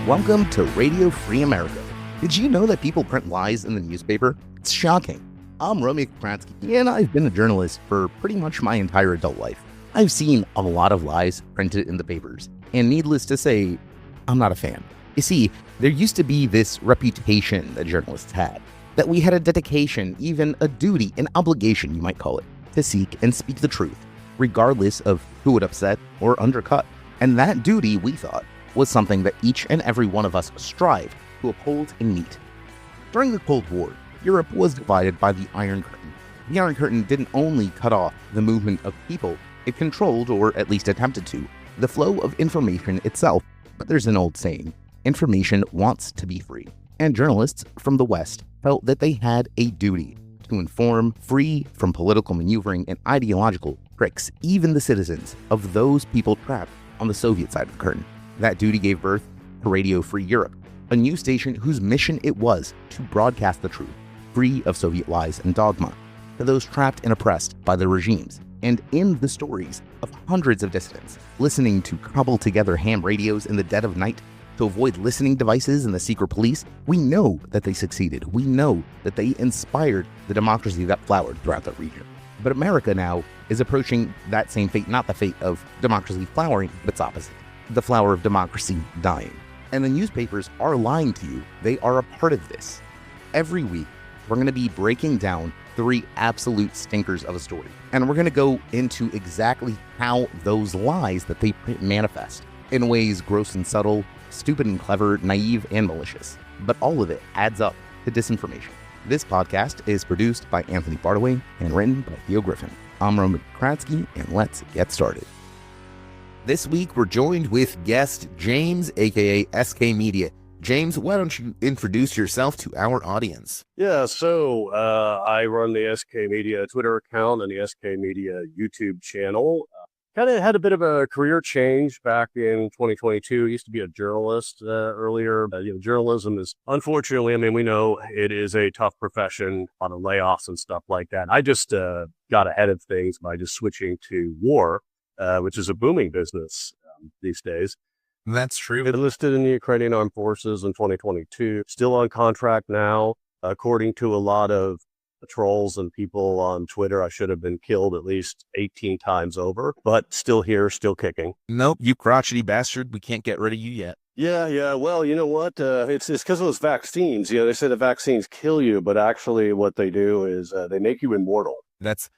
Welcome to Radio Free America. Did you know that people print lies in the newspaper? It's shocking. I'm Romeo Kransky, and I've been a journalist for pretty much my entire adult life. I've seen a lot of lies printed in the papers, and needless to say, I'm not a fan. You see, there used to be this reputation that journalists had, that we had a dedication, even a duty, an obligation, you might call it, to seek and speak the truth, regardless of who would upset or undercut. And that duty, we thought, was something that each and every one of us strived to uphold and meet. During the Cold War, Europe was divided by the Iron Curtain. The Iron Curtain didn't only cut off the movement of people, it controlled, or at least attempted to, the flow of information itself. But there's an old saying, information wants to be free. And journalists from the West felt that they had a duty to inform, free from political maneuvering and ideological tricks, even the citizens of those people trapped on the Soviet side of the curtain. That duty gave birth to Radio Free Europe, a news station whose mission it was to broadcast the truth, free of Soviet lies and dogma, to those trapped and oppressed by the regimes. And in the stories of hundreds of dissidents listening to cobbled together ham radios in the dead of night to avoid listening devices and the secret police, we know that they succeeded. We know that they inspired the democracy that flowered throughout the region. But America now is approaching that same fate, not the fate of democracy flowering, but its opposite. The flower of democracy dying. And the newspapers are lying to you. They are a part of this. Every week, we're going to be breaking down 3 absolute stinkers of a story. And we're going to go into exactly how those lies that they manifest in ways gross and subtle, stupid and clever, naive and malicious. But all of it adds up to disinformation. This podcast is produced by Anthony Bardaway and written by Theo Griffin. I'm Roman Kransky, and let's get started. This week, we're joined with guest James, aka SK Media. James, why don't you introduce yourself to our audience? Yeah, so I run the SK Media Twitter account and the SK Media YouTube channel. Kind of had a bit of a career change back in 2022. I used to be a journalist earlier. Journalism is, unfortunately, we know it is a tough profession, a lot of layoffs and stuff like that. I just got ahead of things by just switching to war, which is a booming business these days. That's true. Enlisted in the Ukrainian Armed Forces in 2022. Still on contract now. According to a lot of trolls and people on Twitter, I should have been killed at least 18 times over, but still here, still kicking. Nope, you crotchety bastard. We can't get rid of you yet. Yeah. Well, you know what? It's because of those vaccines. They say the vaccines kill you, but actually what they do is they make you immortal. That's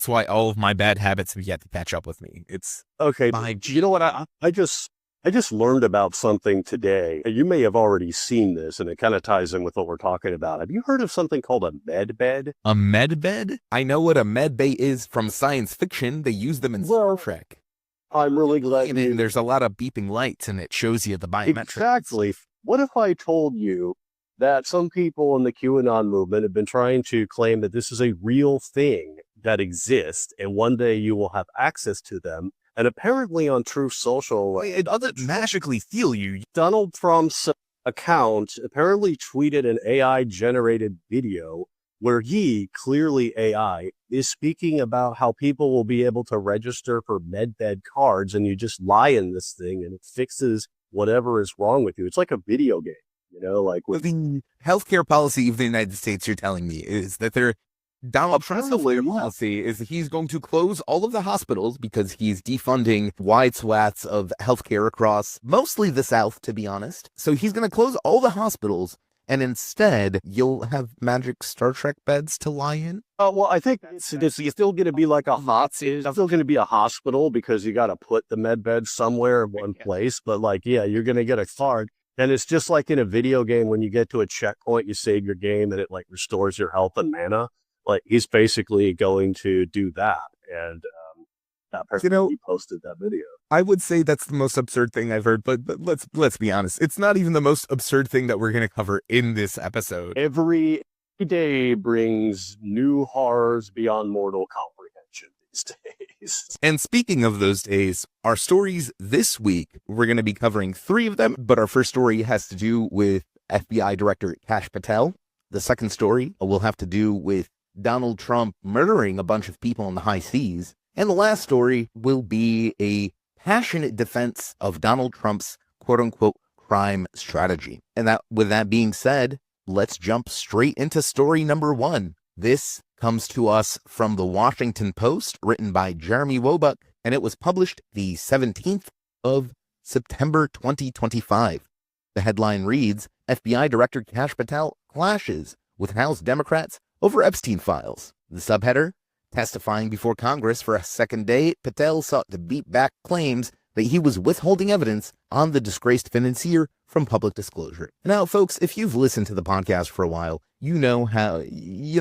why all of my bad habits have yet to catch up with me. It's okay. You know what? I just learned about something today. You may have already seen this, and it kind of ties in with what we're talking about. Have you heard of something called a med bed? A med bed? I know what a med bay is from science fiction. They use them in Star Trek. I'm really glad. And there's a lot of beeping lights, and it shows you the biometrics. Exactly. What if I told you that some people in the QAnon movement have been trying to claim that this is a real thing that exists, and one day you will have access to them? And apparently on Truth Social, it doesn't magically heal you. Donald Trump's account apparently tweeted an AI-generated video where he, clearly AI, is speaking about how people will be able to register for MedBed cards, and you just lie in this thing and it fixes whatever is wrong with you. It's like a video game, the healthcare policy of the United States, you're telling me, is that Donald Trump's policy is that he's going to close all of the hospitals because he's defunding wide swaths of healthcare across mostly the South, to be honest. So he's going to close all the hospitals, and instead you'll have magic Star Trek beds to lie in. Well, I think it's still going to be like it's still going to be a hospital because you got to put the med bed somewhere in one place. But you're going to get a card. And it's just like in a video game, when you get to a checkpoint, you save your game and it restores your health and mana. He's basically going to do that. And that person he posted that video. I would say that's the most absurd thing I've heard, but let's be honest. It's not even the most absurd thing that we're going to cover in this episode. Every day brings new horrors beyond mortal comprehension these days. And speaking of those days, our stories this week, we're going to be covering 3 of them, but our first story has to do with FBI Director Kash Patel. The second story will have to do with Donald Trump murdering a bunch of people in the high seas. And the last story will be a passionate defense of Donald Trump's quote-unquote crime strategy. And with that being said, let's jump straight into story number 1. This comes to us from the Washington Post, written by Jeremy Wobuck, and it was published the 17th of September 2025. The headline reads, FBI Director Kash Patel clashes with House Democrats over Epstein files. The subheader, testifying before Congress for a second day, Patel sought to beat back claims that he was withholding evidence on the disgraced financier from public disclosure. Now, folks, if you've listened to the podcast for a while, you know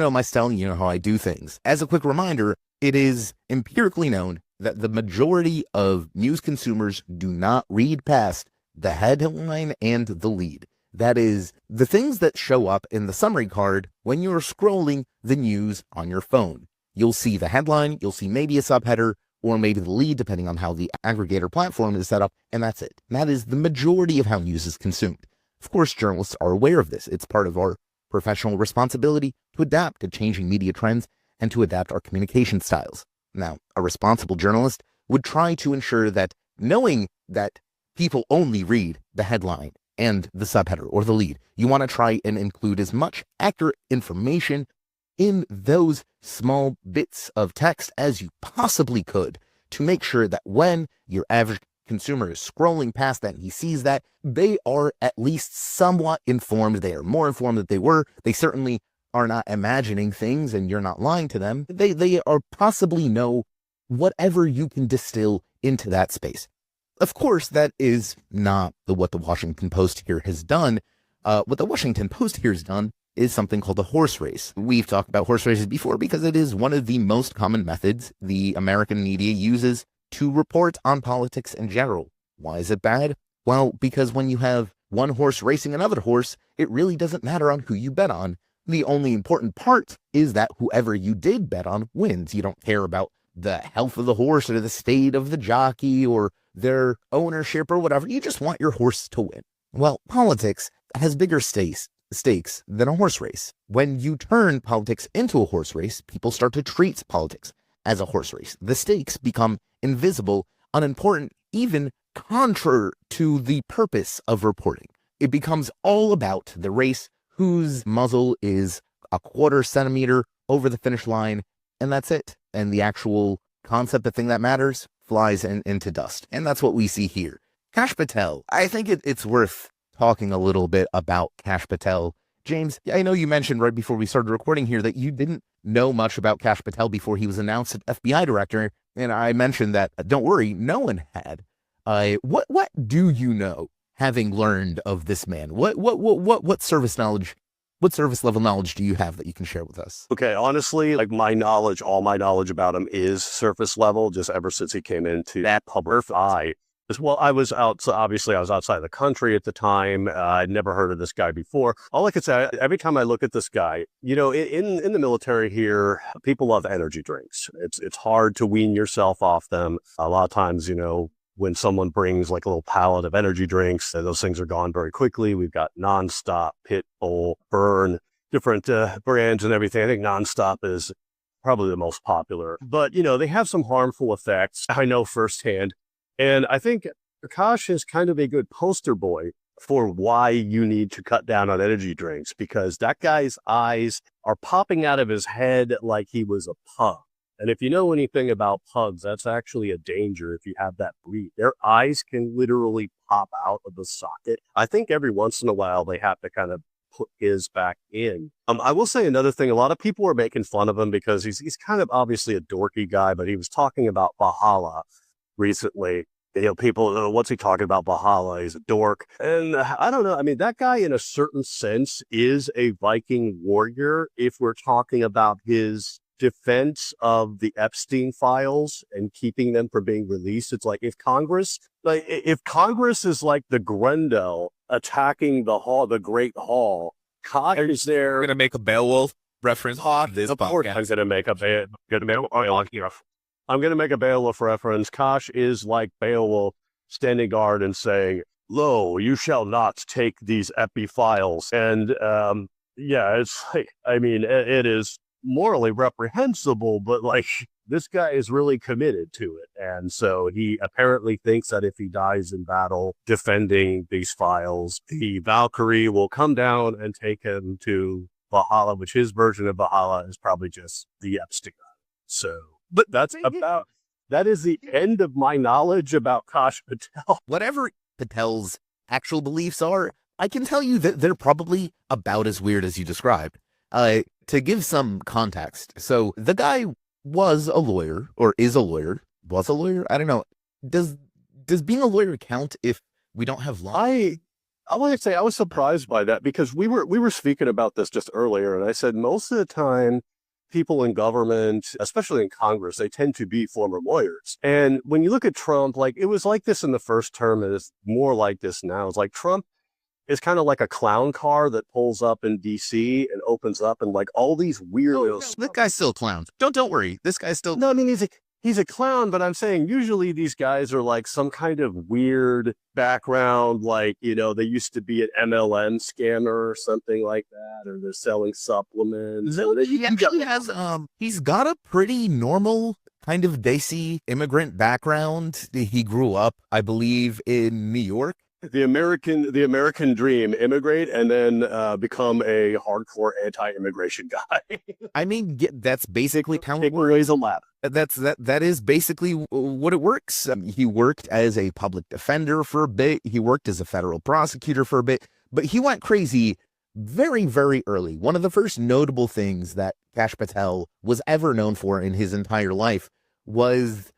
my style, you know how I do things. As a quick reminder, it is empirically known that the majority of news consumers do not read past the headline and the lead. That is, the things that show up in the summary card when you're scrolling the news on your phone. You'll see the headline, you'll see maybe a subheader, or maybe the lead, depending on how the aggregator platform is set up, and that's it. And that is the majority of how news is consumed. Of course, journalists are aware of this. It's part of our professional responsibility to adapt to changing media trends and to adapt our communication styles. Now, a responsible journalist would try to ensure that, knowing that people only read the headline and the subheader or the lead, you want to try and include as much accurate information in those small bits of text as you possibly could to make sure that when your average consumer is scrolling past that and he sees that, they are at least somewhat informed. They are more informed than they were. They certainly are not imagining things and you're not lying to them. They are possibly know whatever you can distill into that space. Of course, that is not what the Washington Post here has done. What the Washington Post here has done is something called a horse race. We've talked about horse races before because it is one of the most common methods the American media uses to report on politics in general. Why is it bad? Well, because when you have one horse racing another horse, it really doesn't matter on who you bet on. The only important part is that whoever you did bet on wins. You don't care about the health of the horse or the state of the jockey or their ownership or whatever. You just want your horse to win. Well, politics has bigger stakes than a horse race. When you turn politics into a horse race, people start to treat politics as a horse race. The stakes become invisible, unimportant, even contrary to the purpose of reporting. It becomes all about the race whose muzzle is a quarter centimeter over the finish line, and that's it. And the actual concept, the thing that matters, flies into dust. And that's what we see here. Kash Patel, I think it's worth talking a little bit about Kash Patel. James, I know you mentioned right before we started recording here that you didn't know much about Kash Patel before he was announced as FBI director, and I mentioned that, don't worry, no one had. What do you know, having learned of this man? What service level knowledge do you have that you can share with us? Okay, honestly, like all my knowledge about him is surface level, just ever since he came into that public eye. Well, I was outside the country at the time. I'd never heard of this guy before. All I could say, every time I look at this guy, in the military here, people love energy drinks. It's hard to wean yourself off them. A lot of times, when someone brings like a little pallet of energy drinks, those things are gone very quickly. We've got Nonstop, Pitbull, Burn, different brands and everything. I think Nonstop is probably the most popular. But, they have some harmful effects. I know firsthand. And I think Kash is kind of a good poster boy for why you need to cut down on energy drinks, because that guy's eyes are popping out of his head like he was a pug. And if you know anything about pugs, that's actually a danger if you have that breed. Their eyes can literally pop out of the socket. I think every once in a while they have to kind of put his back in. I will say another thing. A lot of people are making fun of him because he's kind of obviously a dorky guy, but he was talking about Valhalla recently. People, what's he talking about? Valhalla, he's a dork. And I don't know. I mean, that guy in a certain sense is a Viking warrior if we're talking about his defense of the Epstein files and keeping them from being released. It's like if Congress is like the Grendel attacking the Great Hall, Kash is there. We're going to make a Beowulf reference on this podcast. I'm going to make a Beowulf reference. Kash is like Beowulf standing guard and saying, "Lo, you shall not take these epi files." And it's like, I mean, it is morally reprehensible, but like this guy is really committed to it. And so he apparently thinks that if he dies in battle defending these files, the Valkyrie will come down and take him to Valhalla, which his version of Valhalla is probably just the Epstein. So, but that is the end of my knowledge about Kash Patel. Whatever Patel's actual beliefs are, I can tell you that they're probably about as weird as you described. To give some context, so the guy was a lawyer, or is a lawyer, was a lawyer. I don't know. Does being a lawyer count if we don't have law? I want to say I was surprised by that, because we were speaking about this just earlier, and I said most of the time people in government, especially in Congress, they tend to be former lawyers. And when you look at Trump, like it was like this in the first term, and it's more like this now. It's like Trump is kind of like a clown car that pulls up in DC and opens up, and like all these weirdos. This guy's still a clown. Don't worry. This guy's still. No, I mean he's a clown, but I'm saying usually these guys are like some kind of weird background, like, you know, they used to be an MLM scammer or something like that, or they're selling supplements. He actually has he's got a pretty normal kind of Desi immigrant background. He grew up, I believe, in New York. The American dream: immigrate and then become a hardcore anti-immigration guy. I mean, that's basically how it works. A ladder. That is basically what it works. He worked as a public defender for a bit. He worked as a federal prosecutor for a bit, but he went crazy very, very early. One of the first notable things that Kash Patel was ever known for in his entire life was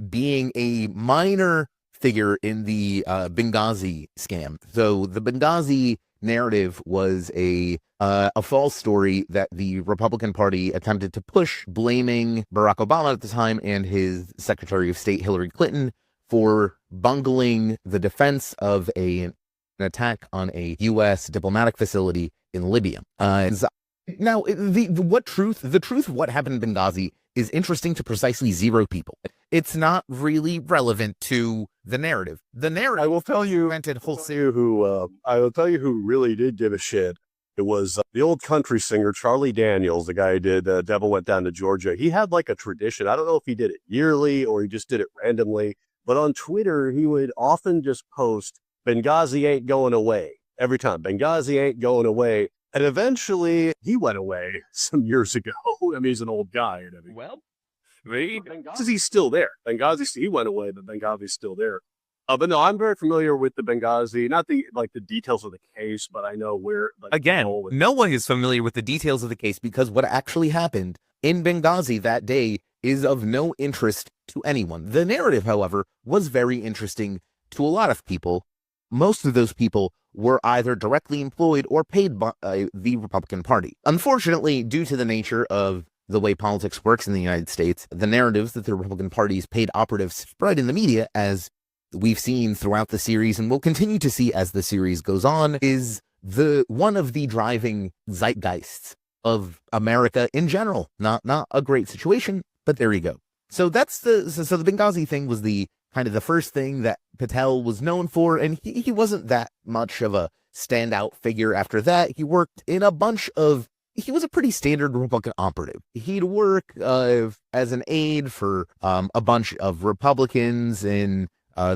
being a minor figure in the Benghazi scam. So the Benghazi narrative was a false story that the Republican Party attempted to push, blaming Barack Obama at the time and his Secretary of State Hillary Clinton for bungling the defense of an attack on a U.S. diplomatic facility in Libya. Now, the truth of what happened in Benghazi is interesting to precisely 0 people. It's not really relevant to the narrative. The narrative. I will tell you who really did give a shit. It was the old country singer Charlie Daniels, the guy who did Devil Went Down to Georgia. He had like a tradition. I don't know if he did it yearly or he just did it randomly, but on Twitter he would often just post, "Benghazi ain't going away," every time. Benghazi ain't going away. And eventually he went away some years ago. I mean, he's an old guy and everything. Well, Benghazi's still there. He went away, but Benghazi's still there. But no, I'm very familiar with the Benghazi, not the details of the case, but I know where. Again, no one is familiar with the details of the case because what actually happened in Benghazi that day is of no interest to anyone. The narrative, however, was very interesting to a lot of people. Most of those people were either directly employed or paid by the Republican Party. Unfortunately, due to the nature of the way politics works in the United States, the narratives that the Republican Party's paid operatives spread in the media, as we've seen throughout the series and will continue to see as the series goes on, is one of the driving zeitgeists of America in general. Not a great situation, but there you go. So that's the Benghazi thing was the kind of the first thing that Patel was known for, and he wasn't that much of a standout figure after that. He worked in he was a pretty standard Republican operative. He'd work as an aide for a bunch of Republicans in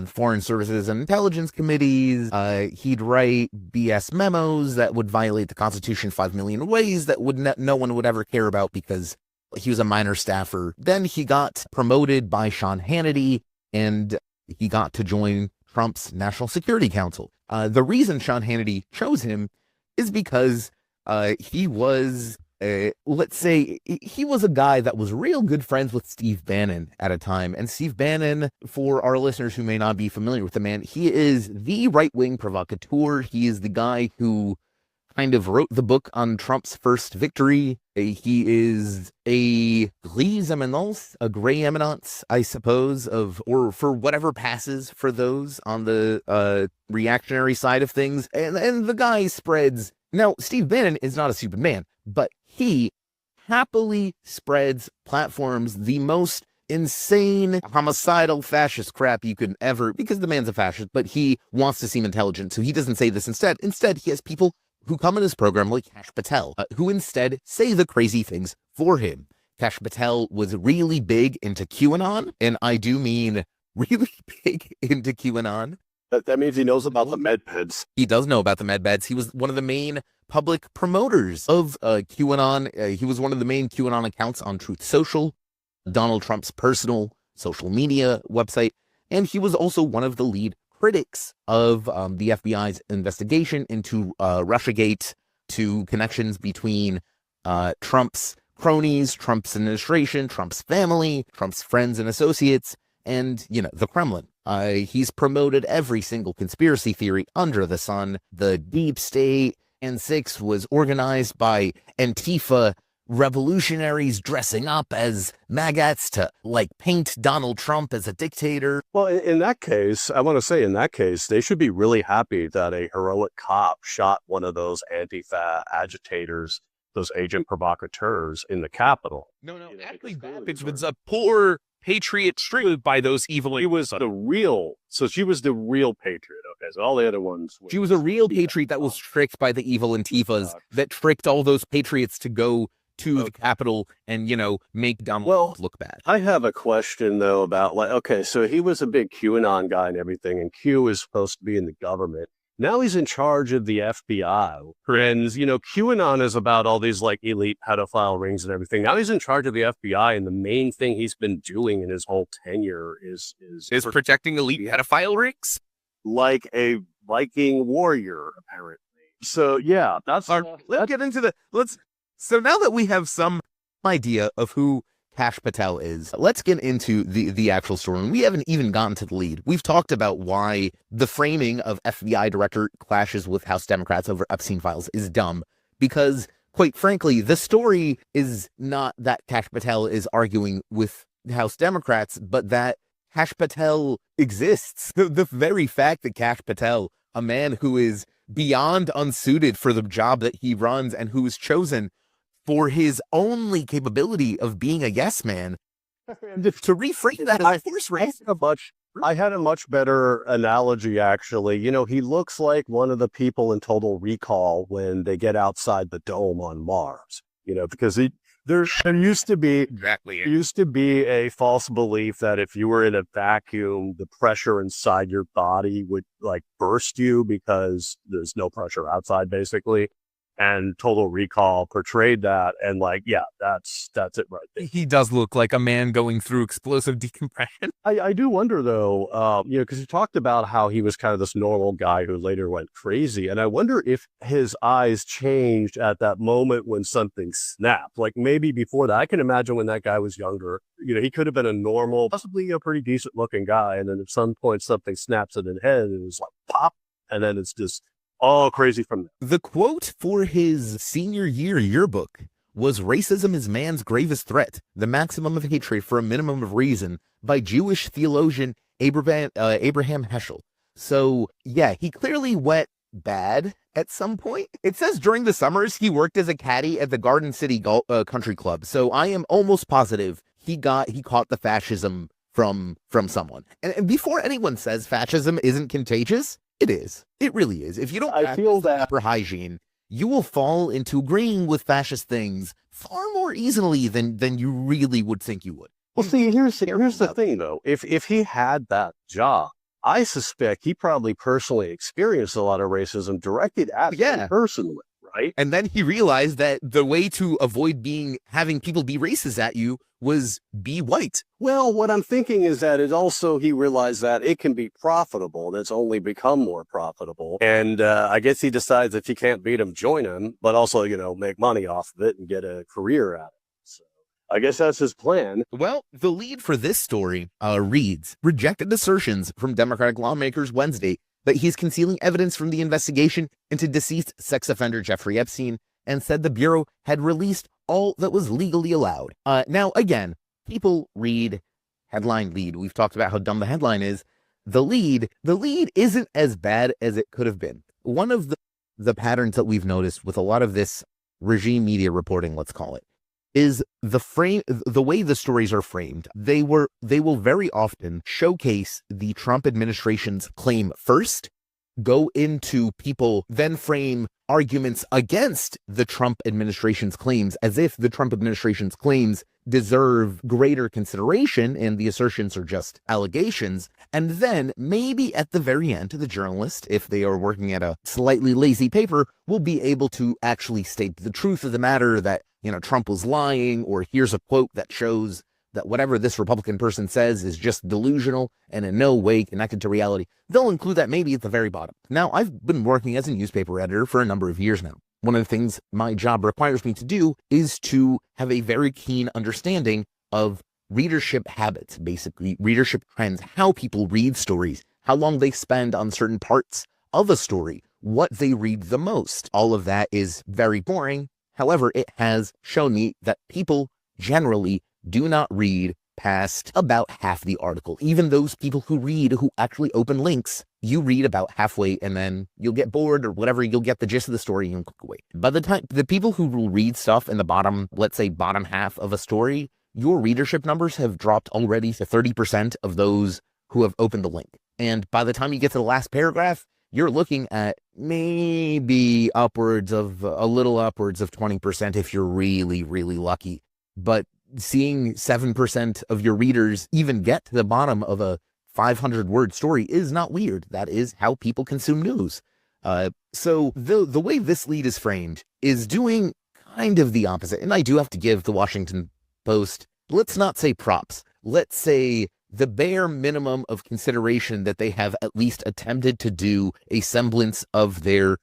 foreign services and intelligence committees. He'd write BS memos that would violate the Constitution 5 million ways that no one would ever care about because he was a minor staffer. Then he got promoted by Sean Hannity, and he got to join Trump's National Security Council. The reason Sean Hannity chose him is because he was, let's say, he was a guy that was real good friends with Steve Bannon at a time. And Steve Bannon, for our listeners who may not be familiar with the man, he is the right-wing provocateur. He is the guy who kind of wrote the book on Trump's first victory. He is a grise eminence, a gray eminence, I suppose, or for whatever passes for those on the reactionary side of things. And the guy spreads. Now, Steve Bannon is not a stupid man, but he happily spreads platforms the most insane, homicidal, fascist crap you could ever, because the man's a fascist, but he wants to seem intelligent, so he doesn't say this instead. Instead, he has people who come in his program like Kash Patel, who instead say the crazy things for him. Kash Patel was really big into QAnon, and I do mean really big into QAnon. That means he knows about the med beds. He does know about the med beds. He was one of the main public promoters of QAnon. He was one of the main QAnon accounts on Truth Social, Donald Trump's personal social media website, and he was also one of the lead critics of the FBI's investigation into Russiagate, to connections between Trump's cronies, Trump's administration, Trump's family, Trump's friends and associates, and, the Kremlin. He's promoted every single conspiracy theory under the sun. The deep state, N6, was organized by Antifa revolutionaries dressing up as maggots to, paint Donald Trump as a dictator. Well, in that case, I want to say they should be really happy that a heroic cop shot one of those Antifa agitators, those agent provocateurs in the Capitol. No, actually, it was a poor patriot stripped by those evil. She was she was the real patriot. Okay, so all the other ones. She was a real patriot that was tricked by the evil Antifas that tricked all those patriots to go to the Capitol and, make Donald look bad. I have a question, though, about, so he was a big QAnon guy and everything, and Q is supposed to be in the government. Now he's in charge of the FBI. And, QAnon is about all these, elite pedophile rings and everything. Now he's in charge of the FBI, and the main thing he's been doing in his whole tenure is protecting elite pedophile rings? Like a Viking warrior, apparently. So, yeah, let's get into So now that we have some idea of who Kash Patel is, let's get into the actual story. And we haven't even gotten to the lead. We've talked about why the framing of FBI director clashes with House Democrats over Epstein files is dumb, because, quite frankly, the story is not that Kash Patel is arguing with House Democrats, but that Kash Patel exists. The very fact that Kash Patel, a man who is beyond unsuited for the job that he runs and who is chosen for his only capability of being a yes man, to reframe that as force race. I had a much better analogy, actually. He looks like one of the people in Total Recall when they get outside the dome on Mars, because there used to be a false belief that if you were in a vacuum, the pressure inside your body would burst you because there's no pressure outside, basically. And Total Recall portrayed that, and that's it right there. He does look like a man going through explosive decompression. I do wonder, though, because you talked about how he was kind of this normal guy who later went crazy, and I wonder if his eyes changed at that moment when something snapped. Maybe before that, I can imagine when that guy was younger, he could have been a normal, possibly a pretty decent looking guy, and then at some point something snaps in his head, and it was pop, and then it's just all crazy from there. The quote for his senior year yearbook was "Racism is man's gravest threat, the maximum of hatred for a minimum of reason," by Jewish theologian Abraham Heschel. So, yeah, he clearly went bad at some point. It says during the summers he worked as a caddy at the Garden City Country Club. So I am almost positive he caught the fascism from someone. And before anyone says fascism isn't contagious, it is. It really is. If you don't practice proper hygiene, you will fall into agreeing with fascist things far more easily than you really would think you would. Well, see, here's the thing, though. If he had that job, I suspect he probably personally experienced a lot of racism directed at him personally, right? And then he realized that the way to avoid having people be racist at you was be white. Well, what I'm thinking is that he realized that it can be profitable, and it's only become more profitable. And I guess he decides if he can't beat him, join him, but also, make money off of it and get a career out of it. So I guess that's his plan. Well, the lead for this story reads, rejected assertions from Democratic lawmakers Wednesday that he's concealing evidence from the investigation into deceased sex offender Jeffrey Epstein, and said the Bureau had released all that was legally allowed. Now, again, people read headline lead. We've talked about how dumb the headline is. The lead isn't as bad as it could have been. One of the patterns that we've noticed with a lot of this regime media reporting, let's call it, is the way the stories are framed. They will very often showcase the Trump administration's claim first, go into people, then frame arguments against the Trump administration's claims as if the Trump administration's claims deserve greater consideration and the assertions are just allegations. And then maybe at the very end, the journalist, if they are working at a slightly lazy paper, will be able to actually state the truth of the matter, that, Trump was lying, or here's a quote that shows that whatever this Republican person says is just delusional and in no way connected to reality. They'll include that maybe at the very bottom. Now, I've been working as a newspaper editor for a number of years now. One of the things my job requires me to do is to have a very keen understanding of readership habits, basically readership trends, how people read stories, how long they spend on certain parts of a story, what they read the most. All of that is very boring. However, it has shown me that people generally do not read past about half the article. Even those people who actually open links, you read about halfway and then you'll get bored or whatever, you'll get the gist of the story and click away. By the time the people who will read stuff in the bottom, let's say bottom half of a story, your readership numbers have dropped already to 30% of those who have opened the link. And by the time you get to the last paragraph, you're looking at maybe a little upwards of 20% if you're really, really lucky. But seeing 7% of your readers even get to the bottom of a 500-word story is not weird. That is how people consume news. So the way this lead is framed is doing kind of the opposite. And I do have to give the Washington Post, let's not say props, let's say the bare minimum of consideration that they have at least attempted to do a semblance of their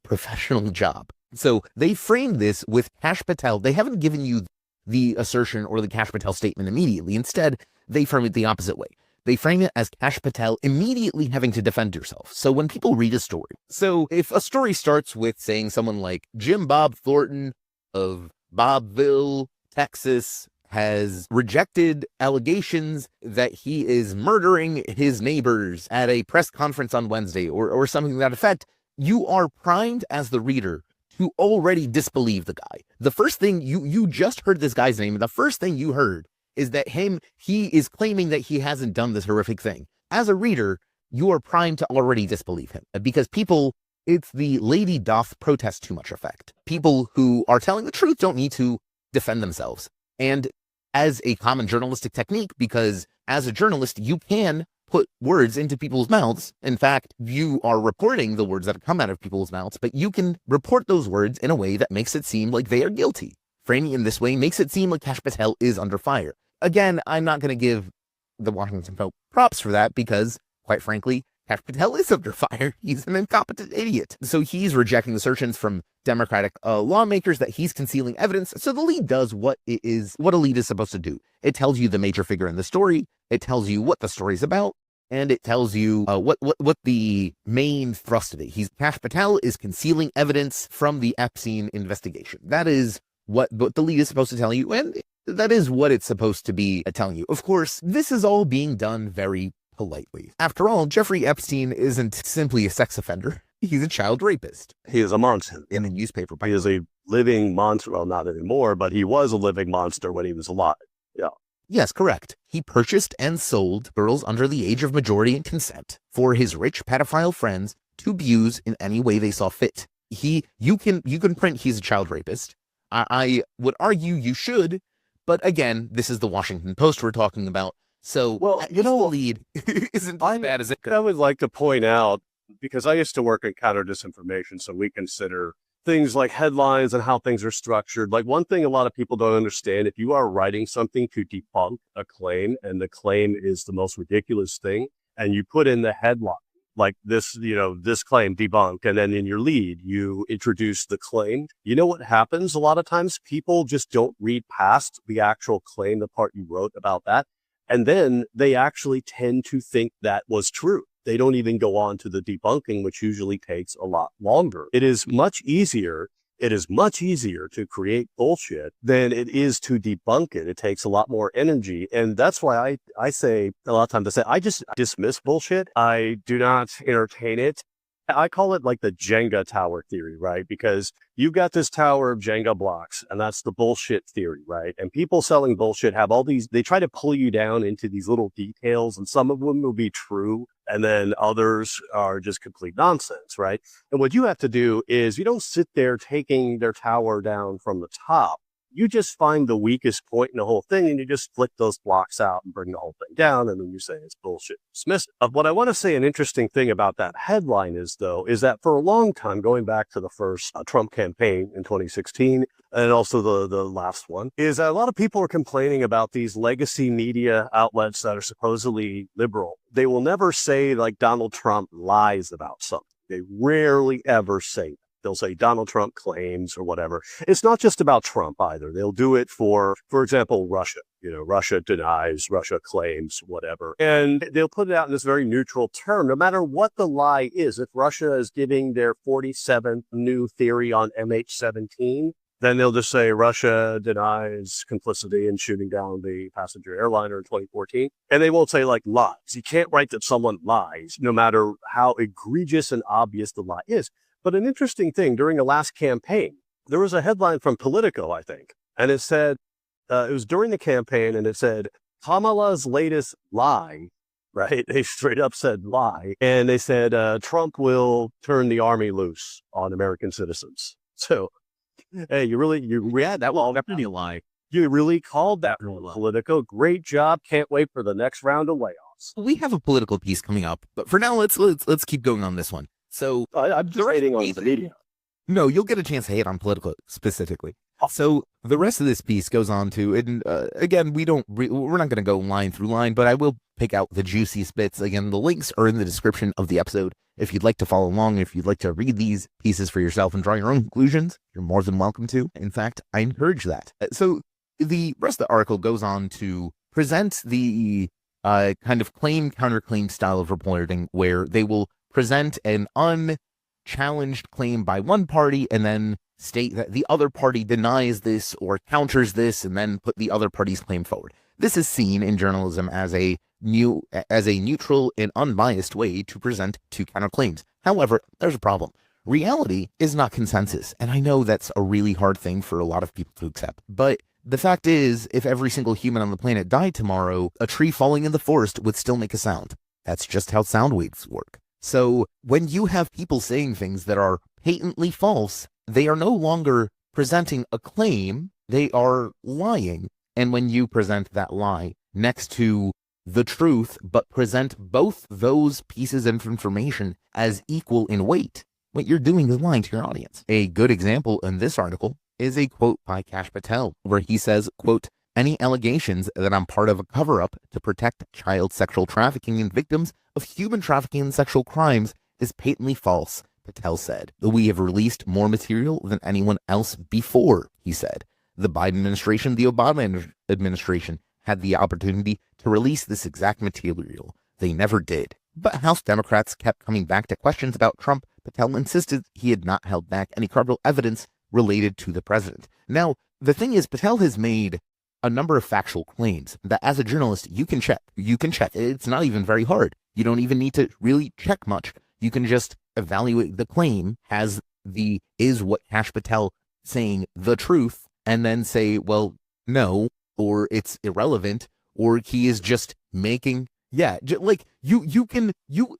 professional job. So they framed this with Kash Patel. They haven't given you the assertion or the Kash Patel statement immediately. Instead, they frame it the opposite way. They frame it as Kash Patel immediately having to defend herself. So when people read a story, so if a story starts with saying someone like Jim Bob Thornton of Bobville, Texas, has rejected allegations that he is murdering his neighbors at a press conference on Wednesday, or something to that effect, you are primed as the reader to already disbelieve the guy. The first thing you just heard this guy's name, the first thing you heard is that he is claiming that he hasn't done this horrific thing. As a reader, you are primed to already disbelieve him, because it's the lady doth protest too much effect. People who are telling the truth don't need to defend themselves. And as a common journalistic technique, because as a journalist, you can put words into people's mouths. In fact, you are reporting the words that come out of people's mouths, but you can report those words in a way that makes it seem like they are guilty. Framing in this way makes it seem like Kash Patel is under fire. Again, I'm not going to give the Washington Post props for that because, quite frankly, Kash Patel is under fire. He's an incompetent idiot. So he's rejecting assertions from Democratic lawmakers that he's concealing evidence. So the lead does what a lead is supposed to do. It tells you the major figure in the story. It tells you what the story's about. And it tells you what the main thrust of it. Kash Patel is concealing evidence from the Epstein investigation. That is what the lead is supposed to tell you. And that is what it's supposed to be telling you. Of course, this is all being done very politely. After all, Jeffrey Epstein isn't simply a sex offender. He's a child rapist. He is a monster. In a newspaper. He is a living monster. Well, not anymore, but he was a living monster when he was alive. Yeah. Yes, correct. He purchased and sold girls under the age of majority and consent for his rich pedophile friends to abuse in any way they saw fit. You can print he's a child rapist. I would argue you should, but again, this is the Washington Post we're talking about. So, well, the lead isn't as bad as it could. I would like to point out, because I used to work in counter disinformation, so we consider things like headlines and how things are structured. Like, one thing a lot of people don't understand, if you are writing something to debunk a claim, and the claim is the most ridiculous thing, and you put in the headline, like this, this claim debunked, and then in your lead, you introduce the claim. You know what happens? A lot of times people just don't read past the actual claim, the part you wrote about that. And then they actually tend to think that was true. They don't even go on to the debunking, which usually takes a lot longer. It is much easier to create bullshit than it is to debunk it. It takes a lot more energy. And that's why I say a lot of times, I just dismiss bullshit. I do not entertain it. I call it like the Jenga tower theory, right? Because you've got this tower of Jenga blocks, and that's the bullshit theory, right? And people selling bullshit have all these, they try to pull you down into these little details, and some of them will be true, and then others are just complete nonsense, right? And what you have to do is you don't sit there taking their tower down from the top. You just find the weakest point in the whole thing and you just flick those blocks out and bring the whole thing down. And then you say it's bullshit. Dismiss it. What I want to say, an interesting thing about that headline is that for a long time, going back to the first Trump campaign in 2016, and also the last one, is that a lot of people are complaining about these legacy media outlets that are supposedly liberal. They will never say like Donald Trump lies about something. They rarely ever say that. They'll say Donald Trump claims or whatever. It's not just about Trump either. They'll do it for example, Russia. Russia denies, Russia claims, whatever. And they'll put it out in this very neutral term, no matter what the lie is. If Russia is giving their 47th new theory on MH17, then they'll just say Russia denies complicity in shooting down the passenger airliner in 2014. And they won't say like lies. You can't write that someone lies, no matter how egregious and obvious the lie is. But an interesting thing, during the last campaign, there was a headline from Politico, I think, and it said, it was during the campaign, and it said, Kamala's latest lie, right? They straight up said lie. And they said, Trump will turn the army loose on American citizens. So, hey, that was definitely a lie. You really called that Politico. Great job. Can't wait for the next round of layoffs. We have a political piece coming up, but for now, let's keep going on this one. So I'm just hating on the media. No, you'll get a chance to hate on Politico specifically. So the rest of this piece goes on to, and again, we're not going to go line through line, but I will pick out the juiciest bits. Again, the links are in the description of the episode. If you'd like to follow along, if you'd like to read these pieces for yourself and draw your own conclusions, you're more than welcome to. In fact, I encourage that. So the rest of the article goes on to present the kind of claim-counterclaim style of reporting, where they will present an unchallenged claim by one party and then state that the other party denies this or counters this and then put the other party's claim forward. This is seen in journalism as a neutral and unbiased way to present two counterclaims. However, there's a problem. Reality is not consensus, and I know that's a really hard thing for a lot of people to accept. But the fact is, if every single human on the planet died tomorrow, a tree falling in the forest would still make a sound. That's just how sound waves work. So when you have people saying things that are patently false, they are no longer presenting a claim, they are lying. And when you present that lie next to the truth, but present both those pieces of information as equal in weight, what you're doing is lying to your audience. A good example in this article is a quote by Kash Patel, where he says, quote, "Any allegations that I'm part of a cover-up to protect child sexual trafficking and victims of human trafficking and sexual crimes is patently false," Patel said. "We have released more material than anyone else before," he said. "The Biden administration, the Obama administration had the opportunity to release this exact material. They never did." But House Democrats kept coming back to questions about Trump. Patel insisted he had not held back any credible evidence related to the president. Now, the thing is, Patel has made a number of factual claims that as a journalist, you can check. It's not even very hard. You don't even need to really check much. You can just evaluate the claim is what Kash Patel saying the truth, and then say, well, no, or it's irrelevant, or he is just making, you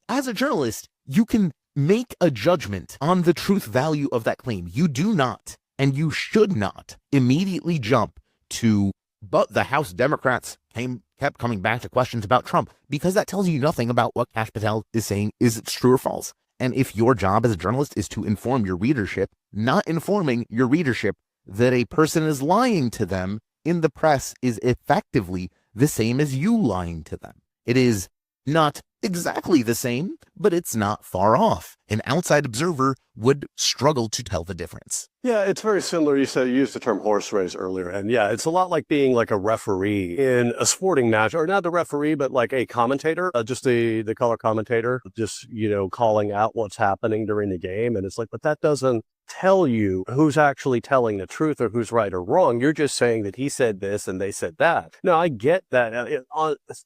as a journalist, you can make a judgment on the truth value of that claim. You do not, and you should not immediately jump to, but the House Democrats kept coming back to questions about Trump, because that tells you nothing about what Kash Patel is saying is true or false. And if your job as a journalist is to inform your readership, not informing your readership that a person is lying to them in the press is effectively the same as you lying to them. It is not exactly the same, but it's not far off. An outside observer would struggle to tell the difference. Yeah, it's very similar. You used the term horse race earlier. And yeah, it's a lot like being like a referee in a sporting match, or not the referee, but like a commentator, just the color commentator, just, calling out what's happening during the game. And it's like, but that doesn't tell you who's actually telling the truth or who's right or wrong. You're just saying that he said this and they said that. No, I get that.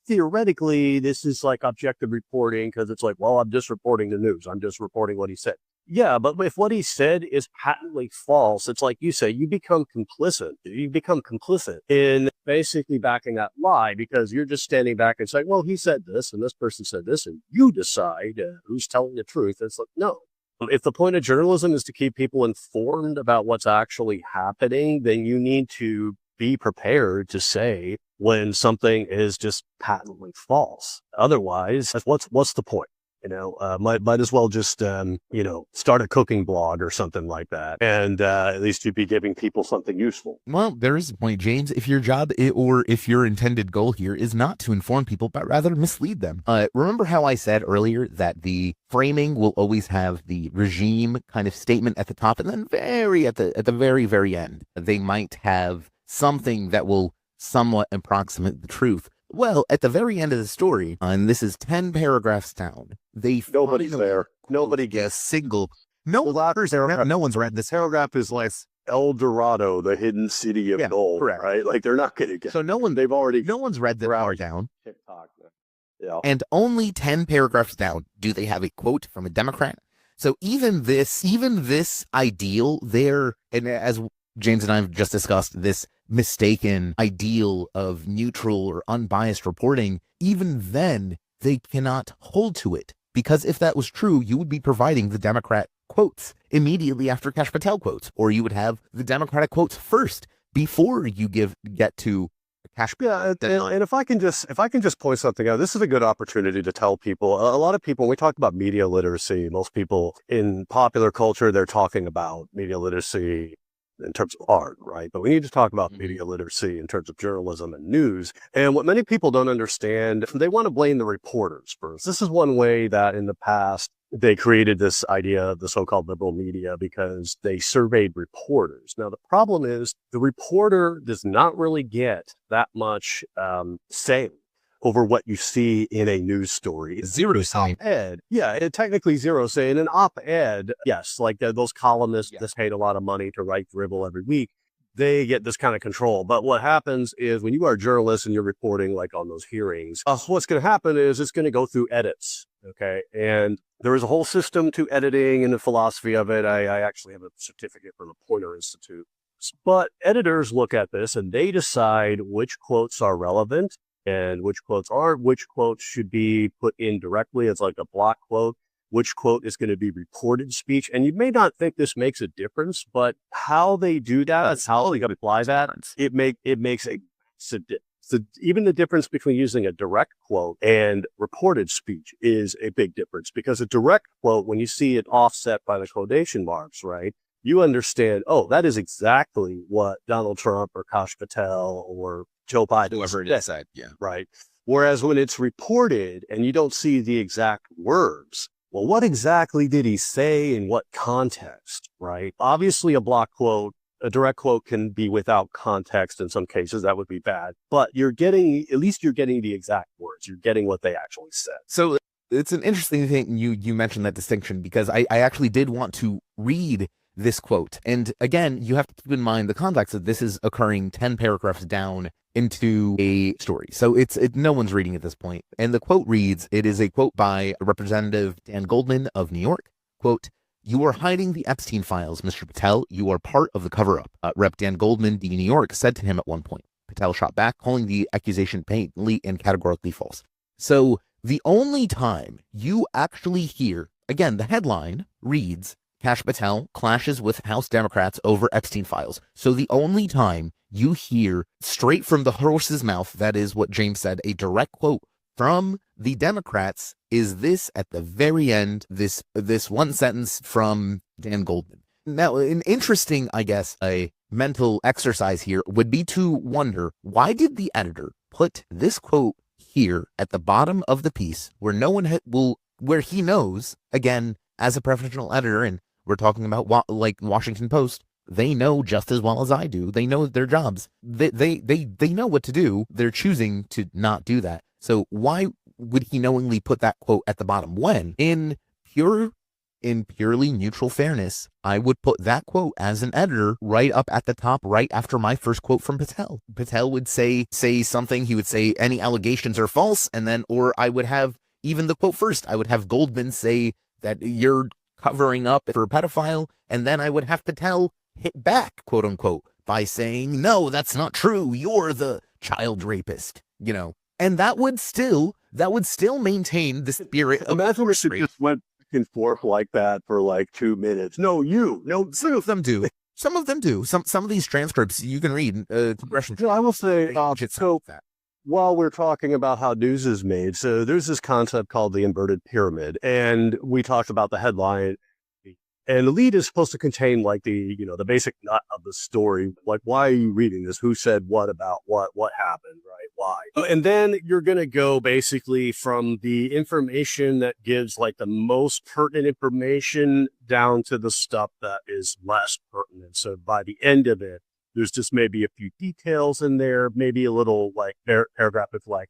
Theoretically, this is like objective reporting, because it's like, well, I'm just reporting the news. I'm just reporting what he said. Yeah, but if what he said is patently false, it's like you say, you become complicit. You become complicit in basically backing that lie, because you're just standing back and saying, well, he said this and this person said this, and you decide who's telling the truth. It's like, no, If the point of journalism is to keep people informed about what's actually happening, then you need to be prepared to say when something is just patently false. Otherwise, what's the point? Might as well just, start a cooking blog or something like that. And at least you'd be giving people something useful. Well, there is a point, James. If your job or if your intended goal here is not to inform people, but rather mislead them. Remember how I said earlier that the framing will always have the regime kind of statement at the top, and then at the very, very end, they might have something that will somewhat approximate the truth. Well, at the very end of the story, and this is 10 paragraphs down, Nobody's there. Nobody gets single. No one's read this. Paragraph is like El Dorado, the hidden city of gold, correct. right? Like they're not going to get. So no one's read this hour down. TikTok. Yeah. And only 10 paragraphs down do they have a quote from a Democrat. So even this ideal there, and as James and I have just discussed, this mistaken ideal of neutral or unbiased reporting, even then they cannot hold to it. Because if that was true, you would be providing the Democrat quotes immediately after Kash Patel quotes, or you would have the Democratic quotes first before you get to Kash Patel. Yeah, and if I can just point something out, this is a good opportunity to tell people. A lot of people, when we talk about media literacy, most people in popular culture, they're talking about media literacy in terms of art, right? But we need to talk about media literacy in terms of journalism and news. And what many people don't understand, they want to blame the reporters first. This is one way that in the past, they created this idea of the so-called liberal media because they surveyed reporters. Now, the problem is the reporter does not really get that much say over what you see in a news story. Zero say. Op-ed. Yeah, technically zero say. In an op-ed, yes, like those columnists that paid a lot of money to write dribble every week, they get this kind of control. But what happens is when you are a journalist and you're reporting like on those hearings, what's going to happen is it's going to go through edits. Okay. And there is a whole system to editing and the philosophy of it. I actually have a certificate from the Poynter Institute. But editors look at this and they decide which quotes are relevant and which quotes aren't, which quotes should be put in directly as like a block quote, which quote is going to be reported speech. And you may not think this makes a difference, but how they do that, how they apply that, it makes a so even the difference between using a direct quote and reported speech is a big difference, because a direct quote, when you see it offset by the quotation marks, right, you understand, oh, that is exactly what Donald Trump or Kash Patel or Joe Biden, whoever it is, yeah, right. Whereas when it's reported and you don't see the exact words, well, what exactly did he say in what context, right? Obviously, a block quote, a direct quote can be without context in some cases. That would be bad. But you're getting the exact words. You're getting what they actually said. So it's an interesting thing you mentioned that distinction, because I actually did want to read this quote. And again, you have to keep in mind the context that this is occurring 10 paragraphs down into a story. So no one's reading at this point. And the quote reads, it is a quote by Representative Dan Goldman of New York. Quote, "You are hiding the Epstein files, Mr. Patel. You are part of the cover-up." Rep. Dan Goldman, D. New York, said to him at one point. Patel shot back, calling the accusation patently and categorically false. So the only time you actually hear, again, the headline reads, Kash Patel clashes with House Democrats over Epstein files. So the only time you hear straight from the horse's mouth, that is what James said, a direct quote from the Democrats, is this at the very end, this one sentence from Dan Goldman. Now, an interesting, I guess, a mental exercise here would be to wonder, why did the editor put this quote here at the bottom of the piece where no one where he knows, again, as a professional editor, and we're talking about like Washington Post, they know just as well as I do. They know their jobs. They know what to do. They're choosing to not do that. So why would he knowingly put that quote at the bottom when, in purely neutral fairness, I would put that quote as an editor right up at the top, right after my first quote from Patel. Patel would say something. He would say any allegations are false, and then, or I would have even the quote first. I would have Goldman say that you're covering up for a pedophile, and then I would have Patel hit back, quote unquote, by saying, no, that's not true. You're the child rapist, and that would still maintain the spirit of imagine if it just went and forth like that for like 2 minutes. No, you. No, Some of them do. Some of them do. Some of these transcripts you can read. Congressional. I will say, So that. while we're talking about how news is made, so there's this concept called the inverted pyramid, and we talked about the headline. And the lead is supposed to contain like the basic nut of the story. Like, why are you reading this? Who said what about what happened, right? Why? And then you're going to go basically from the information that gives like the most pertinent information down to the stuff that is less pertinent. So by the end of it, there's just maybe a few details in there, maybe a little like paragraph with like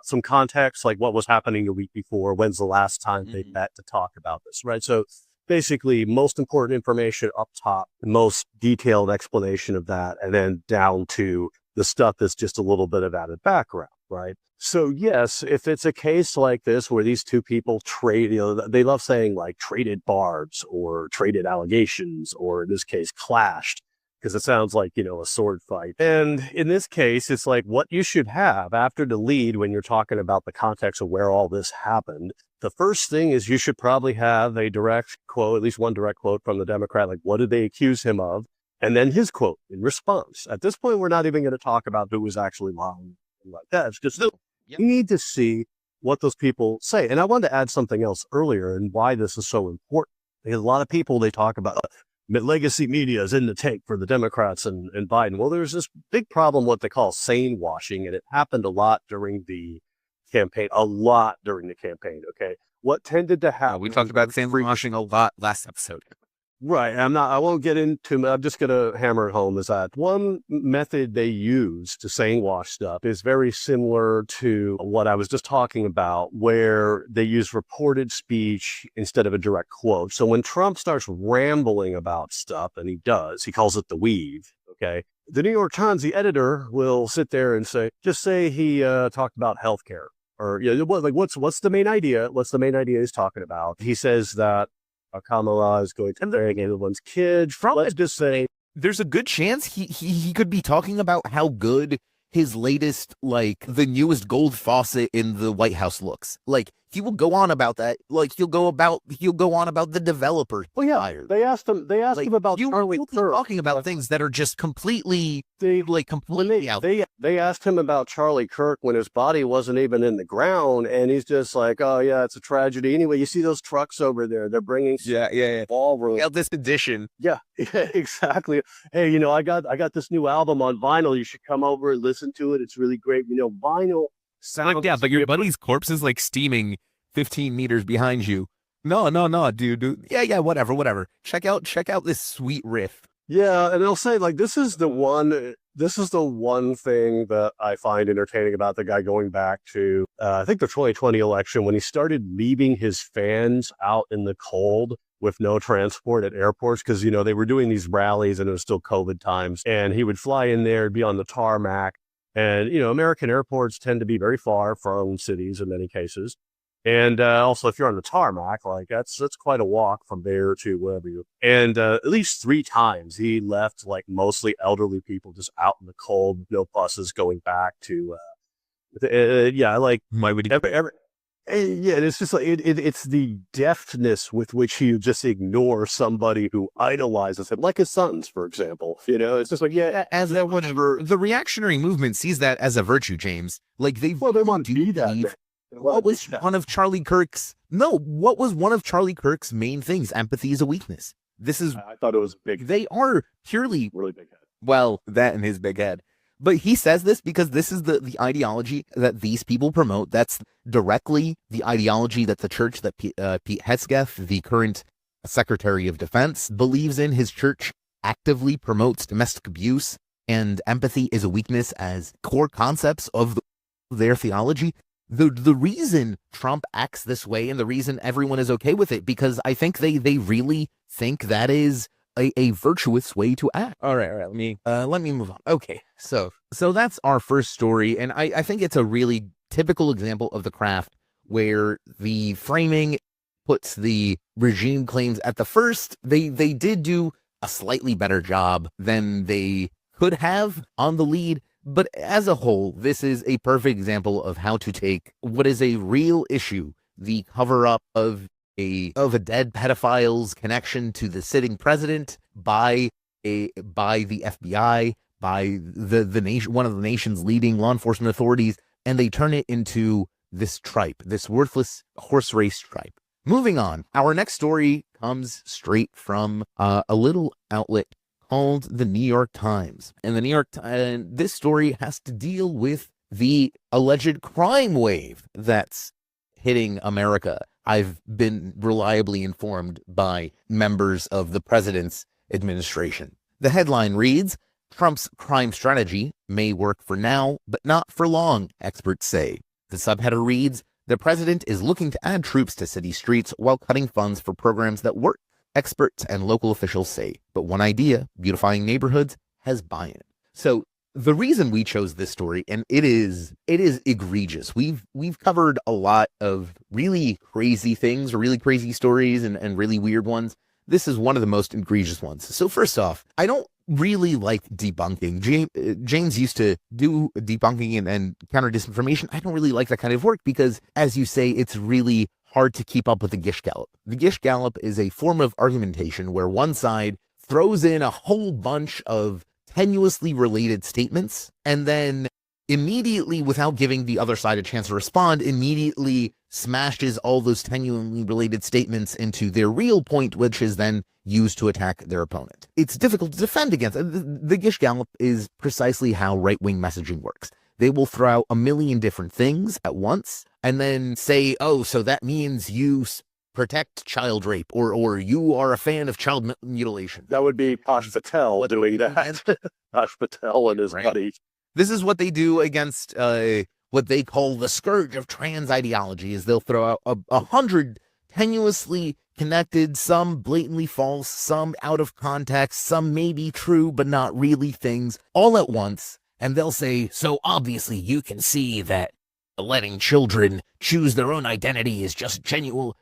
some context, like what was happening the week before, when's the last time they met to talk about this, right? So basically, most important information up top, most detailed explanation of that, and then down to the stuff that's just a little bit of added background, right? So yes, if it's a case like this where these two people trade, they love saying like traded barbs or traded allegations, or in this case, clashed, because it sounds like, a sword fight. And in this case, it's like what you should have after the lead when you're talking about the context of where all this happened. The first thing is you should probably have a direct quote, at least one direct quote from the Democrat, like what did they accuse him of? And then his quote in response. At this point, we're not even going to talk about who was actually lying like that. It's just, you need to see what those people say. And I wanted to add something else earlier and why this is so important. Because a lot of people, they talk about legacy media is in the tank for the Democrats and Biden. Well, there's this big problem, what they call sane washing, and it happened a lot during the campaign, okay? What tended to happen... we talked about sane washing a lot last episode. Right. I won't get into, I'm just going to hammer it home, is that one method they use to sane wash stuff is very similar to what I was just talking about, where they use reported speech instead of a direct quote. So when Trump starts rambling about stuff, and he does, he calls it the weave, okay? The New York Times, the editor, will sit there and say he talked about healthcare, or what's the main idea? What's the main idea he's talking about? He says that Kamala is going to marry everyone's kid. Let's just say there's a good chance he could be talking about how good his latest, like the newest gold faucet in the White House looks. Like he will go on about that. Like he'll go on about the developer. Well, yeah, they asked him about Charlie Kirk. Talking about things that are just completely out. They asked him about Charlie Kirk when his body wasn't even in the ground, and he's just like, oh yeah, it's a tragedy. Anyway, you see those trucks over there? They're bringing ballroom. Yeah, this edition. Yeah, exactly. Hey, I got this new album on vinyl. You should come over and listen to it. It's really great. Vinyl. But your buddy's corpse is like steaming 15 meters behind you. No, dude. Yeah, whatever. Check out this sweet riff. Yeah, and they'll say like this is the one thing that I find entertaining about the guy going back to I think the 2020 election, when he started leaving his fans out in the cold with no transport at airports, because they were doing these rallies and it was still COVID times, and he would fly in there, be on the tarmac. And, American airports tend to be very far from cities in many cases. And also, if you're on the tarmac, like that's quite a walk from there to wherever you. And at least 3 times he left like mostly elderly people just out in the cold, no buses going back to. Why would he? Yeah, it's just like it's the deftness with which he just ignores somebody who idolizes him, like his sons, for example. It's just like, yeah, as that whatever. The reactionary movement sees that as a virtue, James. Like they want to do that. What was one of Charlie Kirk's main things? Empathy is a weakness. I thought it was big. They are purely really big head. Well, that and his big head. But he says this because this is the ideology that these people promote. That's directly the ideology that the church that Pete Hegseth, the current Secretary of Defense, believes in. His church actively promotes domestic abuse and empathy is a weakness as core concepts of their theology. The reason Trump acts this way and the reason everyone is okay with it, because I think they really think that is a virtuous way to act. All right. Let me move on. Okay. So that's our first story. And I think it's a really typical example of the craft where the framing puts the regime claims at the first. They did do a slightly better job than they could have on the lead. But as a whole, this is a perfect example of how to take what is a real issue, the cover up of of a dead pedophile's connection to the sitting president by the FBI, by the nation, one of the nation's leading law enforcement authorities, and they turn it into this tripe, this worthless horse race tripe. Moving on, our next story comes straight from a little outlet called the New York Times. And the New York Times, this story has to deal with the alleged crime wave that's hitting America. I've been reliably informed by members of the president's administration. The headline reads, Trump's crime strategy may work for now, but not for long, experts say. The subheader reads, the president is looking to add troops to city streets while cutting funds for programs that work, experts and local officials say. But one idea, beautifying neighborhoods, has buy-in. So the reason we chose this story, and it is egregious. We've covered a lot of really crazy things, or really crazy stories and really weird ones. This is one of the most egregious ones. So first off, I don't really like debunking. James used to do debunking and counter disinformation. I don't really like that kind of work because, as you say, it's really hard to keep up with the Gish Gallop. The Gish Gallop is a form of argumentation where one side throws in a whole bunch of tenuously related statements and then immediately, without giving the other side a chance to respond, immediately smashes all those tenuously related statements into their real point, which is then used to attack their opponent. It's difficult to defend against. The Gish Gallop is precisely how right-wing messaging works. They will throw out a million different things at once and then say, oh, so that means you protect child rape or you are a fan of child mutilation. That would be Kash Patel doing that. Kash Patel and his buddy. This is what they do against what they call the scourge of trans ideology, is they'll throw out 100 tenuously connected, some blatantly false, some out of context, some maybe true but not really things, all at once. And they'll say, so obviously you can see that letting children choose their own identity is just genital